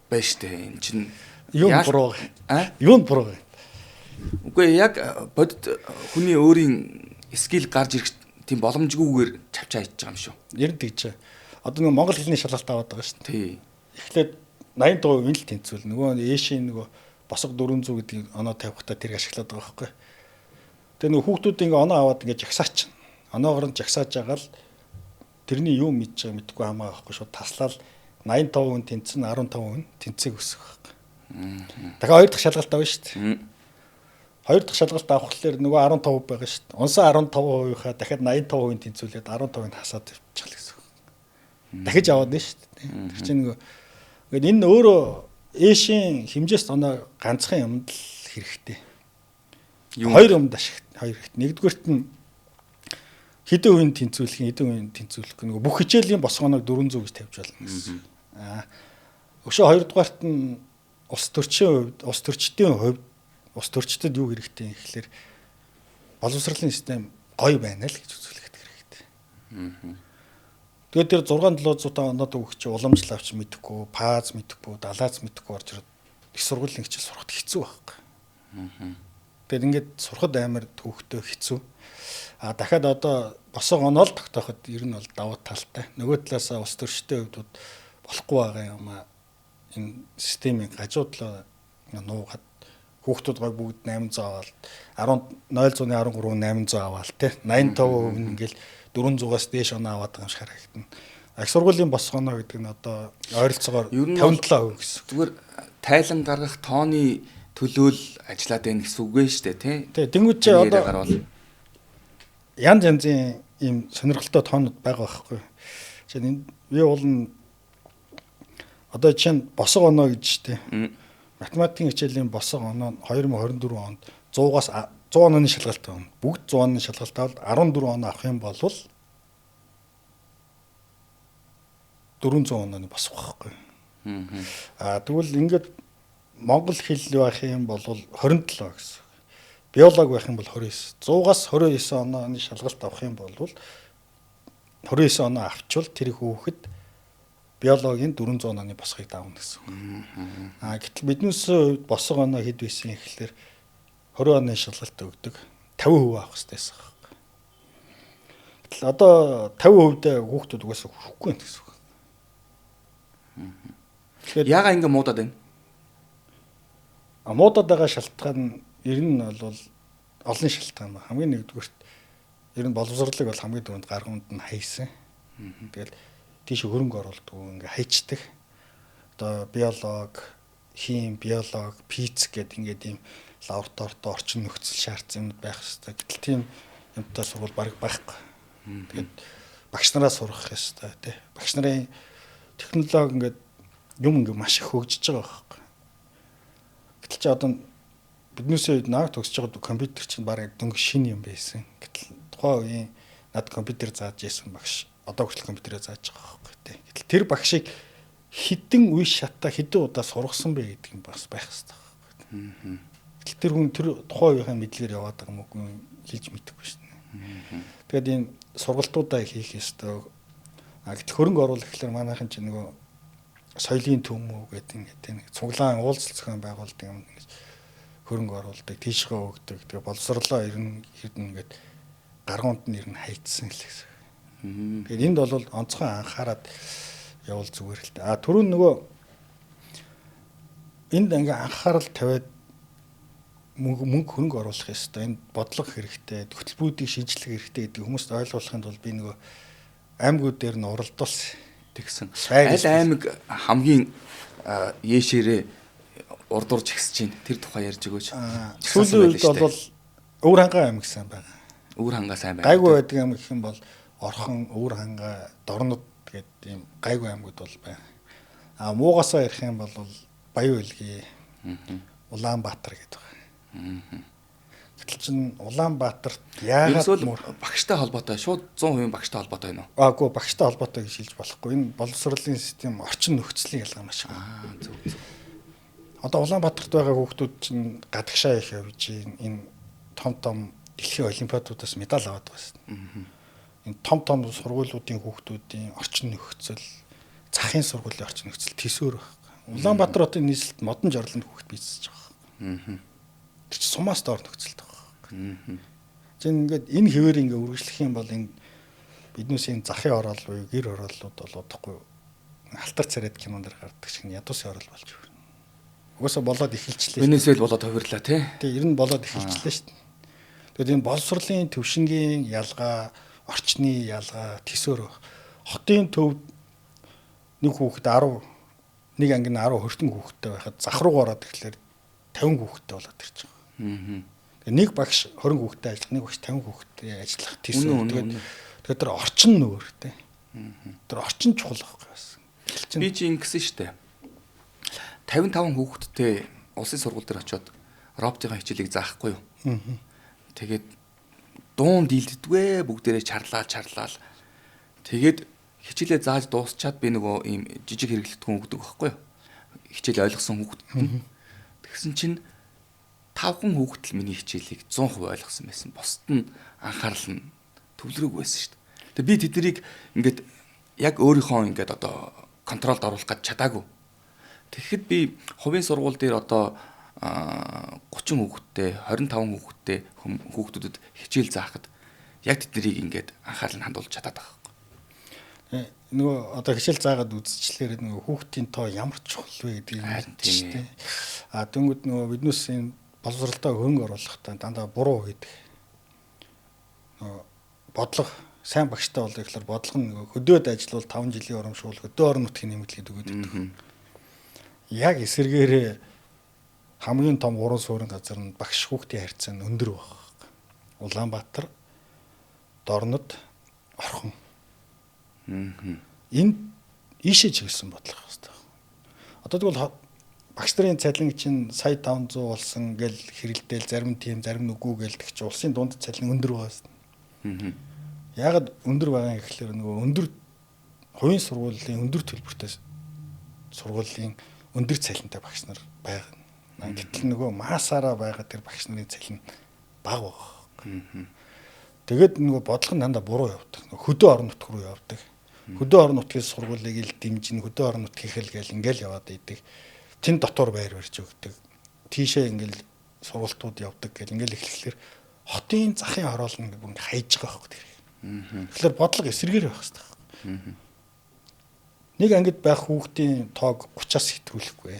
байна штэ. Энд чинь юу буруу? Юу буруу вэ? Үгүй яг бодит хүний өөрийн скил гарч ирэх тийм боломжгүйгээр чавчаа хийж байгаа юм шүү. Ер нь тэгж. одоо нэг монгол хэлний шалгалт аваад байгаа шүү дээ. Тий. Эхлээд 80% нь л тэнцвэл нөгөө Эшийн нөгөө босго 400 гэдэг оноо тавихтаа тэр ашиглаад байгаа байхгүй. Тэгээ нөгөө хүүхдүүд ингээ оноо аваад ингээ жагсаач. Оноогоор нь жагсааж байгаа л тэрний юу мэдж байгааг мэдэхгүй хамаагүй байхгүй шууд таслал 85% тэнцэн 15% тэнцээг өсөх байхгүй. Дахиад хоёр дахь шалгалт авна шүү дээ. Хоёр дахь шалгалт авах хэлээр нөгөө 15% байгаа шүү дээ. Унсан 15%-ийнхаа дахиад 85% тэнцүүлээд 15%-ыг хасаад тавьчих л гэсэн. Дахиж аваад нь шүү дээ. Тэр чинь нөгөө ингээд энэ өөрөө Эшийн хэмжээст оноо ганцхан юмд л хэрэгтэй. Хоёр юмд ашиг хоёр хэрэгтэй. Нэгдүгээрт нь хэдэн үеийн тэнцвүүлэх, хэдэн үеийн тэнцвүүлэх нөгөө бүх хичээлийн босгоног 400 гэж тавьж болно гэсэн. Өшөө хоёрдугаарт нь улс төрчийн хувьд, улс төрчдөд юу хэрэгтэй юм гэхэлэр боловсролын систем гоё байна л гэж үзүүлэхэд хэрэгтэй. Тэгээд тэр 6-700 та оноод өгч уламжлал авч мэдэхгүй, пааз мэдэхгүй, далаац мэдэхгүй орж ирээд их сургуулийн хичээл сурахад хэцүү байхгүй. Тэгээд ингээд сурахад амар төвхтөө хэцүү. Дахиад одоо босоо оноол тогтооход ер нь бол давуу талтай. Нөгөө талаасаа улс төрчтэй хувьд болохгүй байгаа юм а энэ системийн гажуудлаа нуугаад хүүхдүүд гой бүгд 800 аваад 0.13 800 аваад те 85% ингээл 400-аас дээш оноо аваад байгаа юм шиг харагдана. Их сургуулийн босгоно гэдэг нь одоо ойролцоогоор 57% гэсэн. Зүгээр тайлан гаргах тооны төлөөл ажиллаад байна гэсэн үг вэ шүү дээ тий. Тэнгүүд чи одоо янз янзын ийм сонирхолтой тоонууд байгаа байхгүй. Жишээ нь би бол одоо чинь босго оноо гэж тий. Математикийн хичээлийн босго оноо 2024 онд 100-аас 100 онооны шалгалт авна. Бүгд 100 онооны шалгалт аваад 14 оноо авах юм бол 400 онооны босго байхгүй. Тэгвэл ингээд монгол хэл байх юм бол 27 гэсэн. Биологи байх юм бол 29. 100-аас 29 онооны шалгалт авах юм бол 29 оноо авчвал тэр хүүхэд биологийн 400 онооны босгыг давна гэсэн. Гэтэл биднээс хувьд босго оноо хэд байсан гэхэлэр 20 оны шалгалт өгдөг 50% авах хэрэгтэйсэн байна. Гэтэл одоо 50% хүүхдүүд угаасаа хүрэхгүй байх гэсэн үг. Тэгэхээр яага ингэ муудаад байна? Муудаад байгаа шалтгаан ер нь бол олон шалтгаан байна. Хамгийн нэгдүгürt ер нь боловсролыг бол хамгийн түрүүнд гаргамд нь хайсан. Тэгэл тийш хөрөнгө оруулдаг ингээ хайчдаг. Одоо биологи, хим, биологи, физик гэдэг ингээд ийм лабораторид орчин нөхцөл шаардсан юм байх хэрэгтэй. Гэтэл тийм юмтай сурвал баг байхгүй. Тэгээд багш нараас сурах хэрэгтэй тий. Багш нарын технологи ингээд юм ингээ маш их хөгжиж байгаа байхгүй. Гэтэл чи одоо биднээс үед нааг төгсөж байгаа компьютер чинь бараг дөнгө шинэ юм байсан. Гэтэл тухайн үеийн над компьютер зааж ирсэн багш одоо хүртэл компьютерээ зааж байгаа байхгүй тий. Гэтэл тэр багшийг хідэн үе шатаа хэдэн удаа сургасан бэ гэдэг юм бас байх хэрэгтэй байхгүй. Тэр хүн тэр тухайн үеийн мэдлэгээр яваад байгаа юм уу хийж мэдэхгүй шин. Тэгээд энэ сургалтуудаа хийх ёстой. Гэтэл хөрөнгө оруулах гэхэлэр манайхан чинь нөгөө соёлын төмөө гэдэг нэг цуглаан уулзалт зохион байгуулдаг юм ингэж хөрөнгө оруулдаг, тийшээ өгдөг. Тэгээ боловсрлоо ирнэ ингээд гаргуунд нь ирнэ хайцсан л гэсэн. Тэгээд энд бол онцгой анхаарал явал зүгээр л дээ. Түрүүн нөгөө энд ингээ анхаарал тавиад мөнгө хөрөнгө оруулах ёстой. Энд бодлого хэрэгтэй, хөтөлбөрүүдийг шинжлэх хэрэгтэй гэдэг хүмүүст ойлгуулахын тулд би нөгөө аймагуд дээр нь уралдуулсан тэгсэн. Аль аймаг хамгийн яэшээрээ урдурж ихсэж байна. Тэр тухай ярьж өгөөч. Сүүлийн үед бол Өвөр хангай аймаг сайн байна. Өвөр хангай сайн байна. Гайгүй байдаг аймаг гэх юм бол Орхон, Өвөр хангай, Дорнод гэдэг ийм гайгүй аймагуд бол байна. Муугасаа ярих юм бол Баян Улгийн, Улаанбаатар гэдэг байна. Гэтэл чин Улаанбаатарт яагаад багштай холбоотой шууд 100% багштай холбоотой байна уу? Аагүй багштай холбоотой гэж хэлж болохгүй. Энэ боловсролын систем орчин нөхцөлийн ялгаа маш их. Зөв. Одоо Улаанбаатарт байгаа хүүхдүүд чинь гадагшаа их явж энэ том дэлхийн олимпиадуудаас медаль аваад байна. Энэ том сургуулиудын хүүхдүүдийн орчин нөхцөл, захын сургуулийн орчин нөхцөл төсөөр байна. Улаанбаатар хотын нийслэлд модон жорлонд хүүхд бийцэж байгаа. Тэр чинь сумаас доор нөхцөлтэй байна. Жин ингээд энэ хэвээр ингээ үргэлжлэх юм бол энэ биднээс энэ захын орол буюу гэр ороллууд бол удахгүй алтар царайд кинонд гардаг шиг ядуусын орол болж байна. Угаасаа болоод эхэлчлээ. Венесуэл болоод хувирлаа тий. Тэгээ ер нь болоод эхэлчлээ шүү дээ. Тэгэд энэ боловсролын төвшингийн ялгаа, орчны ялгаа төсөөр хотын төвд нэг хүүхэд 10 нэг анги нь 10 хүртэн хүүхэдтэй байхад зах руу ороод ирэхлээр 50 хүүхэдтэй болоод ирж байгаа. Тэгээ нэг багш 20 хүүхэдтэй ажиллах, нэг багш 50 хүүхэдтэй ажиллах төсөөр. Тэгээд тэр орчин нөөр тий. Тэр орчин чухал байхгүй бас. Би чи ингэсэн шүү дээ. 55 хүүхэдтэй улсын сургууль дээр очиод роботын хичээлийг заахгүй юу? Тэгээд дуун дийлддгвэ бүгдээрээ чарлаа. Тэгээд хичээлээ зааж дуусчаад би нөгөө ийм жижиг хэрэглэгдэхүүн өгдөг байхгүй юу? Хичээл ойлгосон хүүхэд. Тэгсэн чинь 5 хүүхэд л миний хичээлийг 100% ойлгосон байсан. Бусд нь анхаарал нь төвлөрөөг байсан шүү дээ. Тэгээд би тэднийг ингээд яг өөрийнхөө ингээд одоо контролд оруулах гэж чадаагүй. Тэгэхэд би хувийн сургууль дээр одоо 30 хүүхэдтэй, 25 хүүхэдтэй хүүхдүүдэд хичээл заахад яг тэднийг ингээд анхаарал нь хандуулж чадаад байгаа байхгүй. Нөгөө одоо хичээл заагаад үзчихлээр нөгөө хүүхдийн тоо ямар чухал вэ гэдгийг мэдчихэж тээ. Дөнгөд нөгөө биднээс энэ боловсролтой хөрөнгө оруулахдаа дандаа буруу гэдэг. Нөгөө бодлого сайн багштай болоо гэхэлэр бодлого нь нөгөө хөдөөд ажиллавал 5 жилийн урамшуул хөдөө орон нутгийн нэмэлт гэдэг өгöd. Яг эсэргээрээ хамгийн том уран суурин газар нь багш хүүхдийн харьцаа нь өндөр баг. Улаанбаатар, Дорнод, Орхон. Энэ ийшээ чиглэсэн бодлого хэвээр. Одоо тэгвэл багш нарын цалин чинь сая 500 болсон гэл хэрэлдээл зарим тийм зарим нүгүү гэлдэг чи улсын дунд цалин өндөр байгаа. Яагаад өндөр байгаа юм гэхэлэр нөгөө өндөр хувийн сургуулийн өндөр төлбөртэй сургуулийн өндөр цалинтай багш нар байгаа. Гэтэл нөгөө маасаараа байгаа тэр багш нарын цалин бага байгаа. Тэгээд нөгөө бодлого нь дандаа буруу явдаг. Хөдөө орон нутг руу явдаг. Хөдөө орон нутгийн сургуулийг ил дэмжин хөдөө орон нутгийн хэл гээл ингээл яваад идэг. Тэн дотор байр барьж өгдөг. Тийшээ ингээл сургалтууд явдаг гэл ингээл эхлэхлээр хотын захын хороол нь бүр хайж байгаа байхгүй тэр. Тэгэхээр бодлого эсэргээр байх хэрэгтэй. Нэг ангид байх хүүхдийн тоог 30-аас хэтрүүлэхгүй.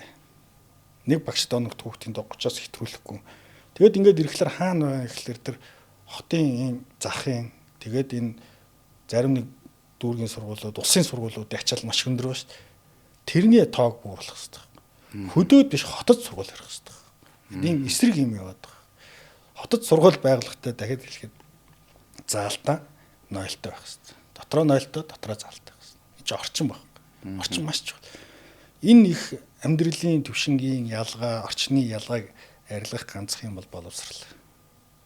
Нэг багш дооногт хүүхдийн тоог 30-аас хэтрүүлэхгүй. Тэгээд ингээд ирэхлээр хаана вэ гэхэлэр тэр хотын ийм захын тэгээд энэ зарим нэг дүүргийн сургуулиуд, улсын сургуулиудын ачаал маш өндөр ба шүү дээ. Тэрний тоог бууруулах хэрэгтэй. Хөдөөд биш хотод сургууль ярих хэрэгтэй. Ийм эсрэг юм яваад байгаа. Хотод сургууль байгуулахтай дахиад хэлэхэд заалтаа 0-той байх хэрэгтэй. Дотроо 0-той, дотроо заалтай байх хэрэгтэй. Энэ ч орчин баг. Орчин маш чухал. Энэ их амьдралын төвшингийн ялгаа, орчны ялгааг арилгах ганцх юм бол боловсрал.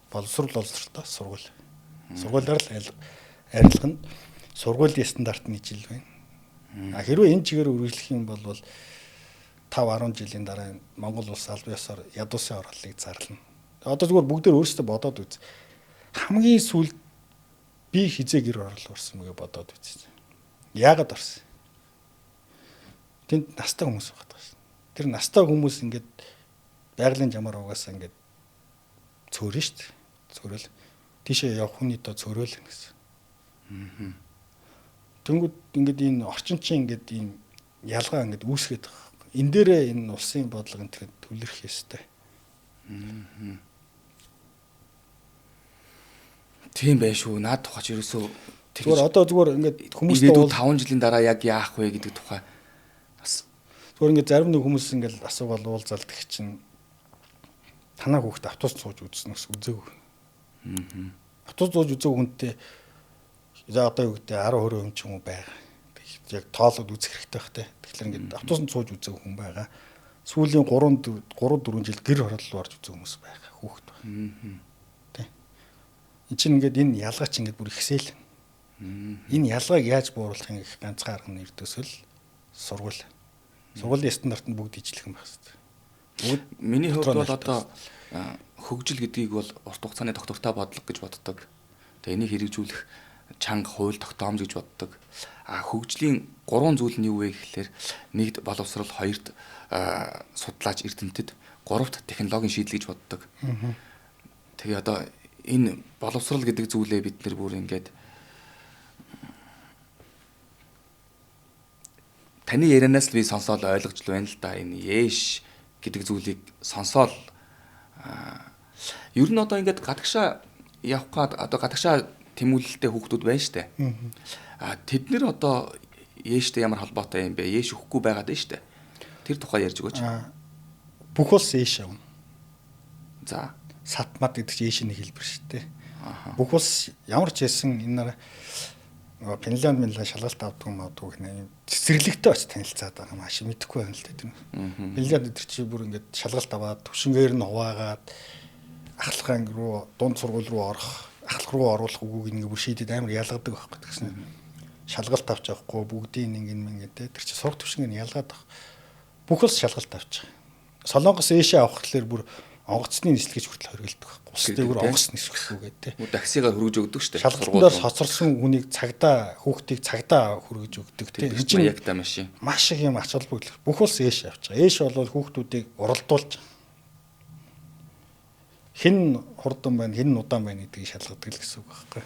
Боловсролтой сургууль. Сургуулиар л арилгах нь сургуулийн стандартны жил байна. Хэрвээ энэ чигээр үргэлжлэх юм бол 5-10 жилийн дараа Монгол улс албан ёсоор ядуусын орлыг зарлана. Одоо зүгээр бүгдээр өөрсдөө бодоод үз. Хамгийн сүүлд би хизээ гэр орол орсон мэгээ бодоод үз. Яагаад орсон? Тэнд настай хүмүүс байгаа шээ. Тэр настай хүмүүс ингээд байгалийн жамаар угаасаа ингээд цөөрөн шүү дээ. Цөөрөл тийшээ явах хүний тоо цөөрөөл гэсэн. Тэнгүүд ингээд энэ орчин чинь ингээд ийм ялгаа ингээд үүсгээд байгаа. Энэ дээрээ энэ улсын бодлого энэ төвлөрөх ёстой. Тийм байх шүү. Наад тухайч ерөөсөө зүгээр одоо зүгээр ингээд хүмүүстэй 5 жилийн дараа яг яах вэ гэдэг тухай бас зүгээр ингээд зарим нэг хүмүүс ингээд асуугаал уулзалдаг чинь танаа хүүхд автобус сууж үзснээс үзээгүй. Автобус сууж үзээгүй хүнтэй за одоо юу гэдэг 10-20% ч юм уу байгаа. Яг тоолоод үзэх хэрэгтэй бах те. Тэгэхээр ингээд автобусанд сууж үзээгүй хүн байгаа. Сүүлийн 3-4 жил гэр хороолол орж үзэх хүмүүс байгаа. Хүүхд байна. Тэ. Энд чинь ингээд энэ ялгаа чинь ингээд бүр ихсээл. Энэ ялгааг яаж бууруулахын гэх ганцхан арга нь эрдөөсөл сургууль. Сургуулийн стандарт нь бүгд ижлэх юм байна. Миний хувьд бол одоо хөгжил гэдгийг бол урт хугацааны доктортой бодлого гэж боддог. Тэгээ энийг хэрэгжүүлэх чанга хууль тогтоомж гэж боддог. Хөгжлийн 3 зүйл нь юу вэ гэхлээр нэгд боловсрол, хоёрд судлаач эрдэмтэд, гуравт технологийн шийдэл гэж боддог. Тэгээ одоо энэ боловсрол гэдэг зүйлээ бид нэр бүр ингээд таны ярианаас л би сонсоод ойлгож л байна л да. Энэ яэш гэдэг зүйлийг сонсоод ер нь одоо ингээд гадагшаа явах гад одоо гадагшаа тэмүүлэлтэй хүүхдүүд байна штэ. Тэд нэр одоо яэштэй ямар холбоотой юм бэ? Яэш өгөхгүй байгаад байна штэ. Тэр тухай ярьж өгөөч. Бүх улс яэш авна. За. Сатмат гэдэг чинь яэшний хэлбэр штэ. Бүх улс ямар ч хэлсэн энэ Финланд шалгалт авдаг юм уу гэх нэг цэцэрлэгтэй очиж танилцаад байгаа маш мэдэхгүй байна л дээ. Финланд өдр чи бүр ингээд шалгалт аваад төвшингээр нь хуваагаад ахлах анги руу дунд сургууль руу орох, ахлах руу оруулах үгүйг ингээд бүр шийдэд амар ялгадаг байхгүй гэсэн. Шалгалт авч авахгүй бүгдийн ингээд тэр чи сурах төвшингээр нь ялгаад баг. Бүх улс шалгалт авч байгаа. Солонгос ээшээ авах гэхэлэр бүр онгоцны нислэгч хүртэл хоригддаг байхгүй. Устай бүр онгоц нисэхгүй гэдэг те. Таксигаар хөргөж өгдөг шүү дээ. Шалгалтандаас хоцорсон хүнийг хүүхдийг цагтаа хөргөж өгдөг те. Энэ чинь яг та машин. Маш их юм ач холбогдол. Бүх улс ээш авч байгаа. Ээш бол хүүхдүүдийг уралдуулж хэн хурдан байна, хэн удаан байна гэдгийг шалгадаг л гэсэн үг байхгүй.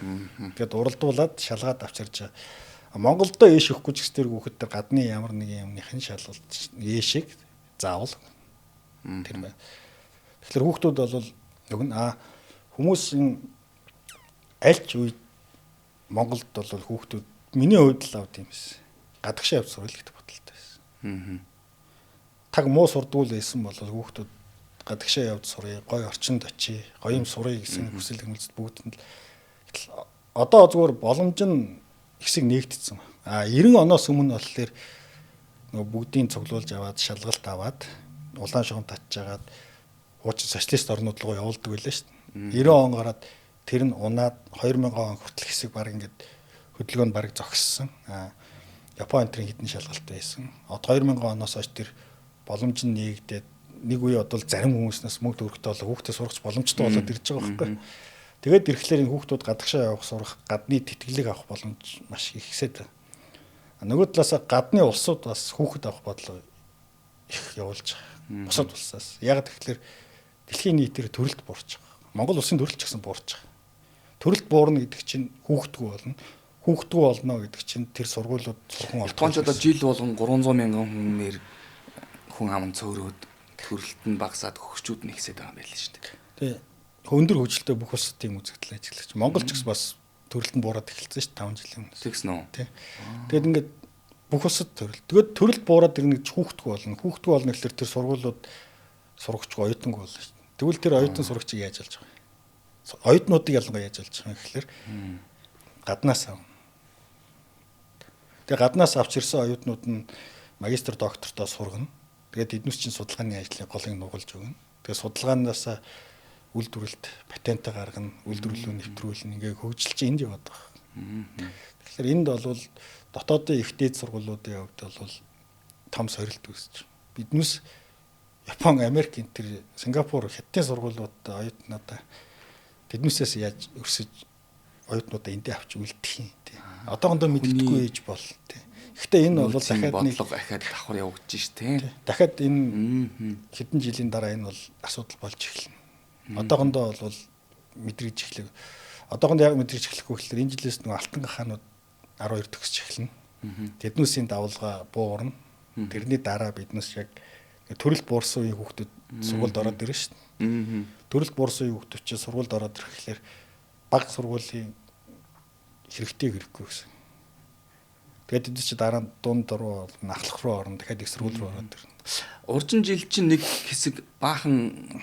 Тэгээд уралдуулад шалгаад авчирч байгаа. Монголдо ээш өгөхгүй ч гэсэн тэр хүүхэд гадны ямар нэгэн юмныхын шалгалт ээшийг заавал тэр байна. Тэгэхээр хүүхдүүд бол хүмүүсийн аль ч үед Монголд бол хүүхдүүд миний хувьд л авд юм байсан. Гадагшаа явж сурах гэдэг бодолтой байсан. Таг муу сурдгуул байсан бол хүүхдүүд гадагшаа явж сурыг, гоё орчинд очие, гоё юм сурыг гэсэн хүсэл эрмэлзэл бүгдэнд л одоо зүгээр боломж нь ихсэг нээгдсэн. 90 оноос өмнө болохоор бүгдийг цуглуулж аваад шалгалт аваад улаан шугам татчихагаад хуучин социалист орнууд руу явуулдаг байлаа шүү дээ. 90 он гараад тэр нь унаад 2000 он хүртэл хэсэг баг ингээд хөдөлгөөнд баг зогссон. Япон энтрийн хідэн шалгалт байсан. Одоо 2000 оноос хойш тэр боломж нь нээгдээд нэг үе одоо зарим хүмүүснээс мөнгө төгрөгтэй болоо хүүхдээ сурах боломжтой болоод ирж байгаа байхгүй. Тэгээд ирэхлээр энэ хүүхдүүд гадагшаа явах сурах гадны тэтгэлэг авах боломж маш ихсээд байна. Нөгөө талаас гадны улсууд бас хүүхэд авах бодлого их явуулж байгаа. Бусад улсаас. Яг тэгэхээр дэлхийн нийтээр төрөлт буурч байгаа. Монгол улсын төрөлт ч гэсэн буурч байгаа. Төрөлт буурна гэдэг чинь хүүхдгүй болно. Хүүхдгүй болно гэдэг чинь тэр сургуулиуд сурхан Японч одоо жил болгон 300 мянган хүнээр хүн аман цөөрөөд төрөлт нь багасаад хөгчүүд нь ихсээд байгаа юм байл шүү дээ. Тий. Өндөр хөгжилтэй бүх улсад тийм үзэгдэл ажиллаж. Монгол ч гэсэн бас төрөлт нь буураад эхэлсэн шүү дээ 5 жилийн өмнө. Тэгсэн үү? Тий. Тэгээд ингээд бүх улсад төрөлт. Тэгээд төрөлт буураад ирнэ гэж хүүхдгүй болно. Хүүхдгүй болно гэхэлэр тэр сургуулиуд сурагчгүй оюутангүй болно шүү дээ. Тэгвэл тэр оюутан сурагчийг яаж алж байгаа юм? Оюутнуудыг ялангуяа яаж алж байгаа юм гэхэлэр гаднаас авна. Тэгээд гаднаас авч ирсэн оюутнууд нь магистр доктортой сургана. Тэгээд эднүс чинь судалгааны ажлын голыг нугалж өгнө. Тэгээд судалгаанаас үйлдвэрлэлд патент гаргана, үйлдвэрлэлөө нэвтрүүлнэ, ингээ хөгжилж энд яваад байгаа. Тэгэхээр энд бол дотоодын их дээд сургуулиудын хувьд бол том сорилт үүсэж байна. Биднээс Япон, Америк, энэ Сингапур хятадын сургуулиудад оюутнуудаа тэднээсээс яаж өрсөж оюутнуудаа эндээ авч үлдэх юм тий. Одоохондоо мэддэггүй ээж бол тий. Гэхдээ энэ бол дахиад нэг дахиад давхар явагдаж шүү дээ. Дахиад энэ хэдэн жилийн дараа энэ бол асуудал болж эхэлнэ. Одоохондоо бол мэдрэж эхлэх. Одоохондоо яг мэдрэж эхлэхгүй гэхэлэр энэ жилээс нэг алтан хаанууд 12 төгсөж эхэлнэ. Тэднүүсийн давлгаа буурна. Тэрний дараа биднээс яг төрөлт буурсан үеийн хүүхдүүд сургуульд ороод ирнэ шүү дээ. Төрөлт буурсан үеийн хүүхдүүд чинь сургуульд ороод ирэхлээр баг сургуулийн хэрэгтэй хэрэггүй гэсэн. Тэгээд эдгээр чи дараа нь дунд руу ахлах руу орно. Дахиад их сургууль руу ороод ирнэ. Уржин жил чинь нэг хэсэг баахан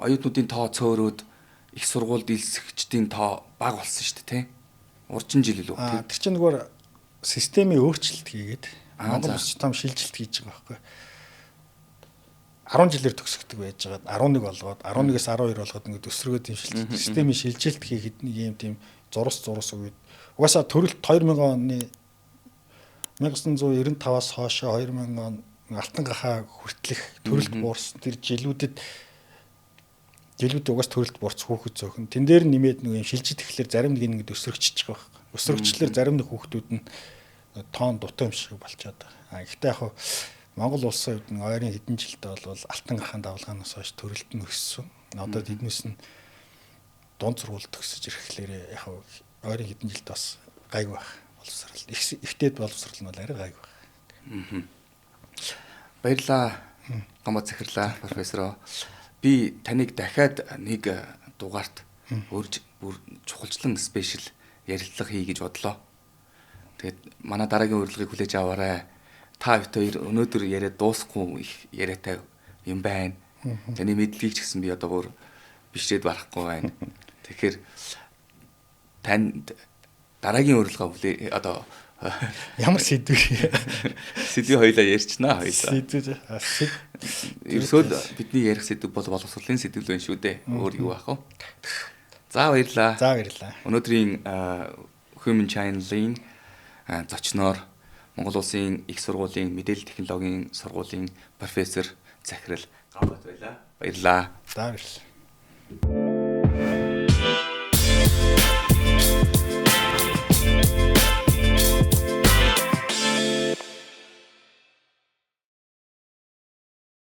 оюутнуудын тоо цөөрөөд их сургуульд элсэгчдийн тоо бага болсон шүү дээ, тий? Уржин жил л үү? Тэр чинь нөгөө системийн өөрчлөлт хийгээд Монгол улс том шилжилт хийж байгаа байхгүй. 10 жилээр төгсгдөг байж байгаа 11 болгоод 11-ээс 12 болгоод ингээд өсрөгөөд юм шилжилт системийн шилжилт хийхэд нэг юм тийм зурс үед угаасаа төрөлт 2000 оны 1995-аас хойш 2000 он алтан гахаа хүртэлх төрөлт буурсан тэр жилүүдэд угаас төрөлт буурц хүүхэд зөөхөн тэн дээр нэмээд нэг юм шилжиж эхлэхээр зарим нэг ингээд өсрөгчж байгаа байхгүй. Өсрөгчлөөр зарим нэг хүүхдүүд нь тоон дутаа юм шиг болчиход байгаа. Гэхдээ яг Монгол улсын хувьд нэг ойрын хэдэн жилдээ бол алтан гахаан давлгаанаас хойш төрөлт нь өссөн. Одоо тэднээс нь дунд сургуульд төгсөж ирэхлээр яг ойрын хэдэн жилд бас гайгүй байх боловсрал. Ихтэйд боловсрал нь бол арай гайгүй байх. Баярлалаа. Гамбат захирлаа профессор. Би таныг дахиад нэг дугаарт бүр чухалчлан спешиал ярилцлага хий гэж бодлоо. Тэгээд манай дараагийн урилгыг хүлээж аваарай. Та хоёр өнөөдөр яриад дуусахгүй их яриатай юм байна. Таны мэдлэгийг ч гэсэн би одоо бүр бишрээд барахгүй байна. Тэгэхээр танд дараагийн урилга одоо ямар сэдвэр сэдвийн хоёлаа ярьчнаа хоёлаа. Ерөөсөө бидний ярих сэдв бол боловсролын сэдв л байна шүү дээ. Өөр юу аах вэ? За баярлалаа. За баярлалаа. Өнөөдрийн Human Channel-ийн зочноор Монгол Улсын их сургуулийн мэдээлэл технологийн сургуулийн профессор захирал Гамбат байлаа. Баярлалаа. За баярлалаа.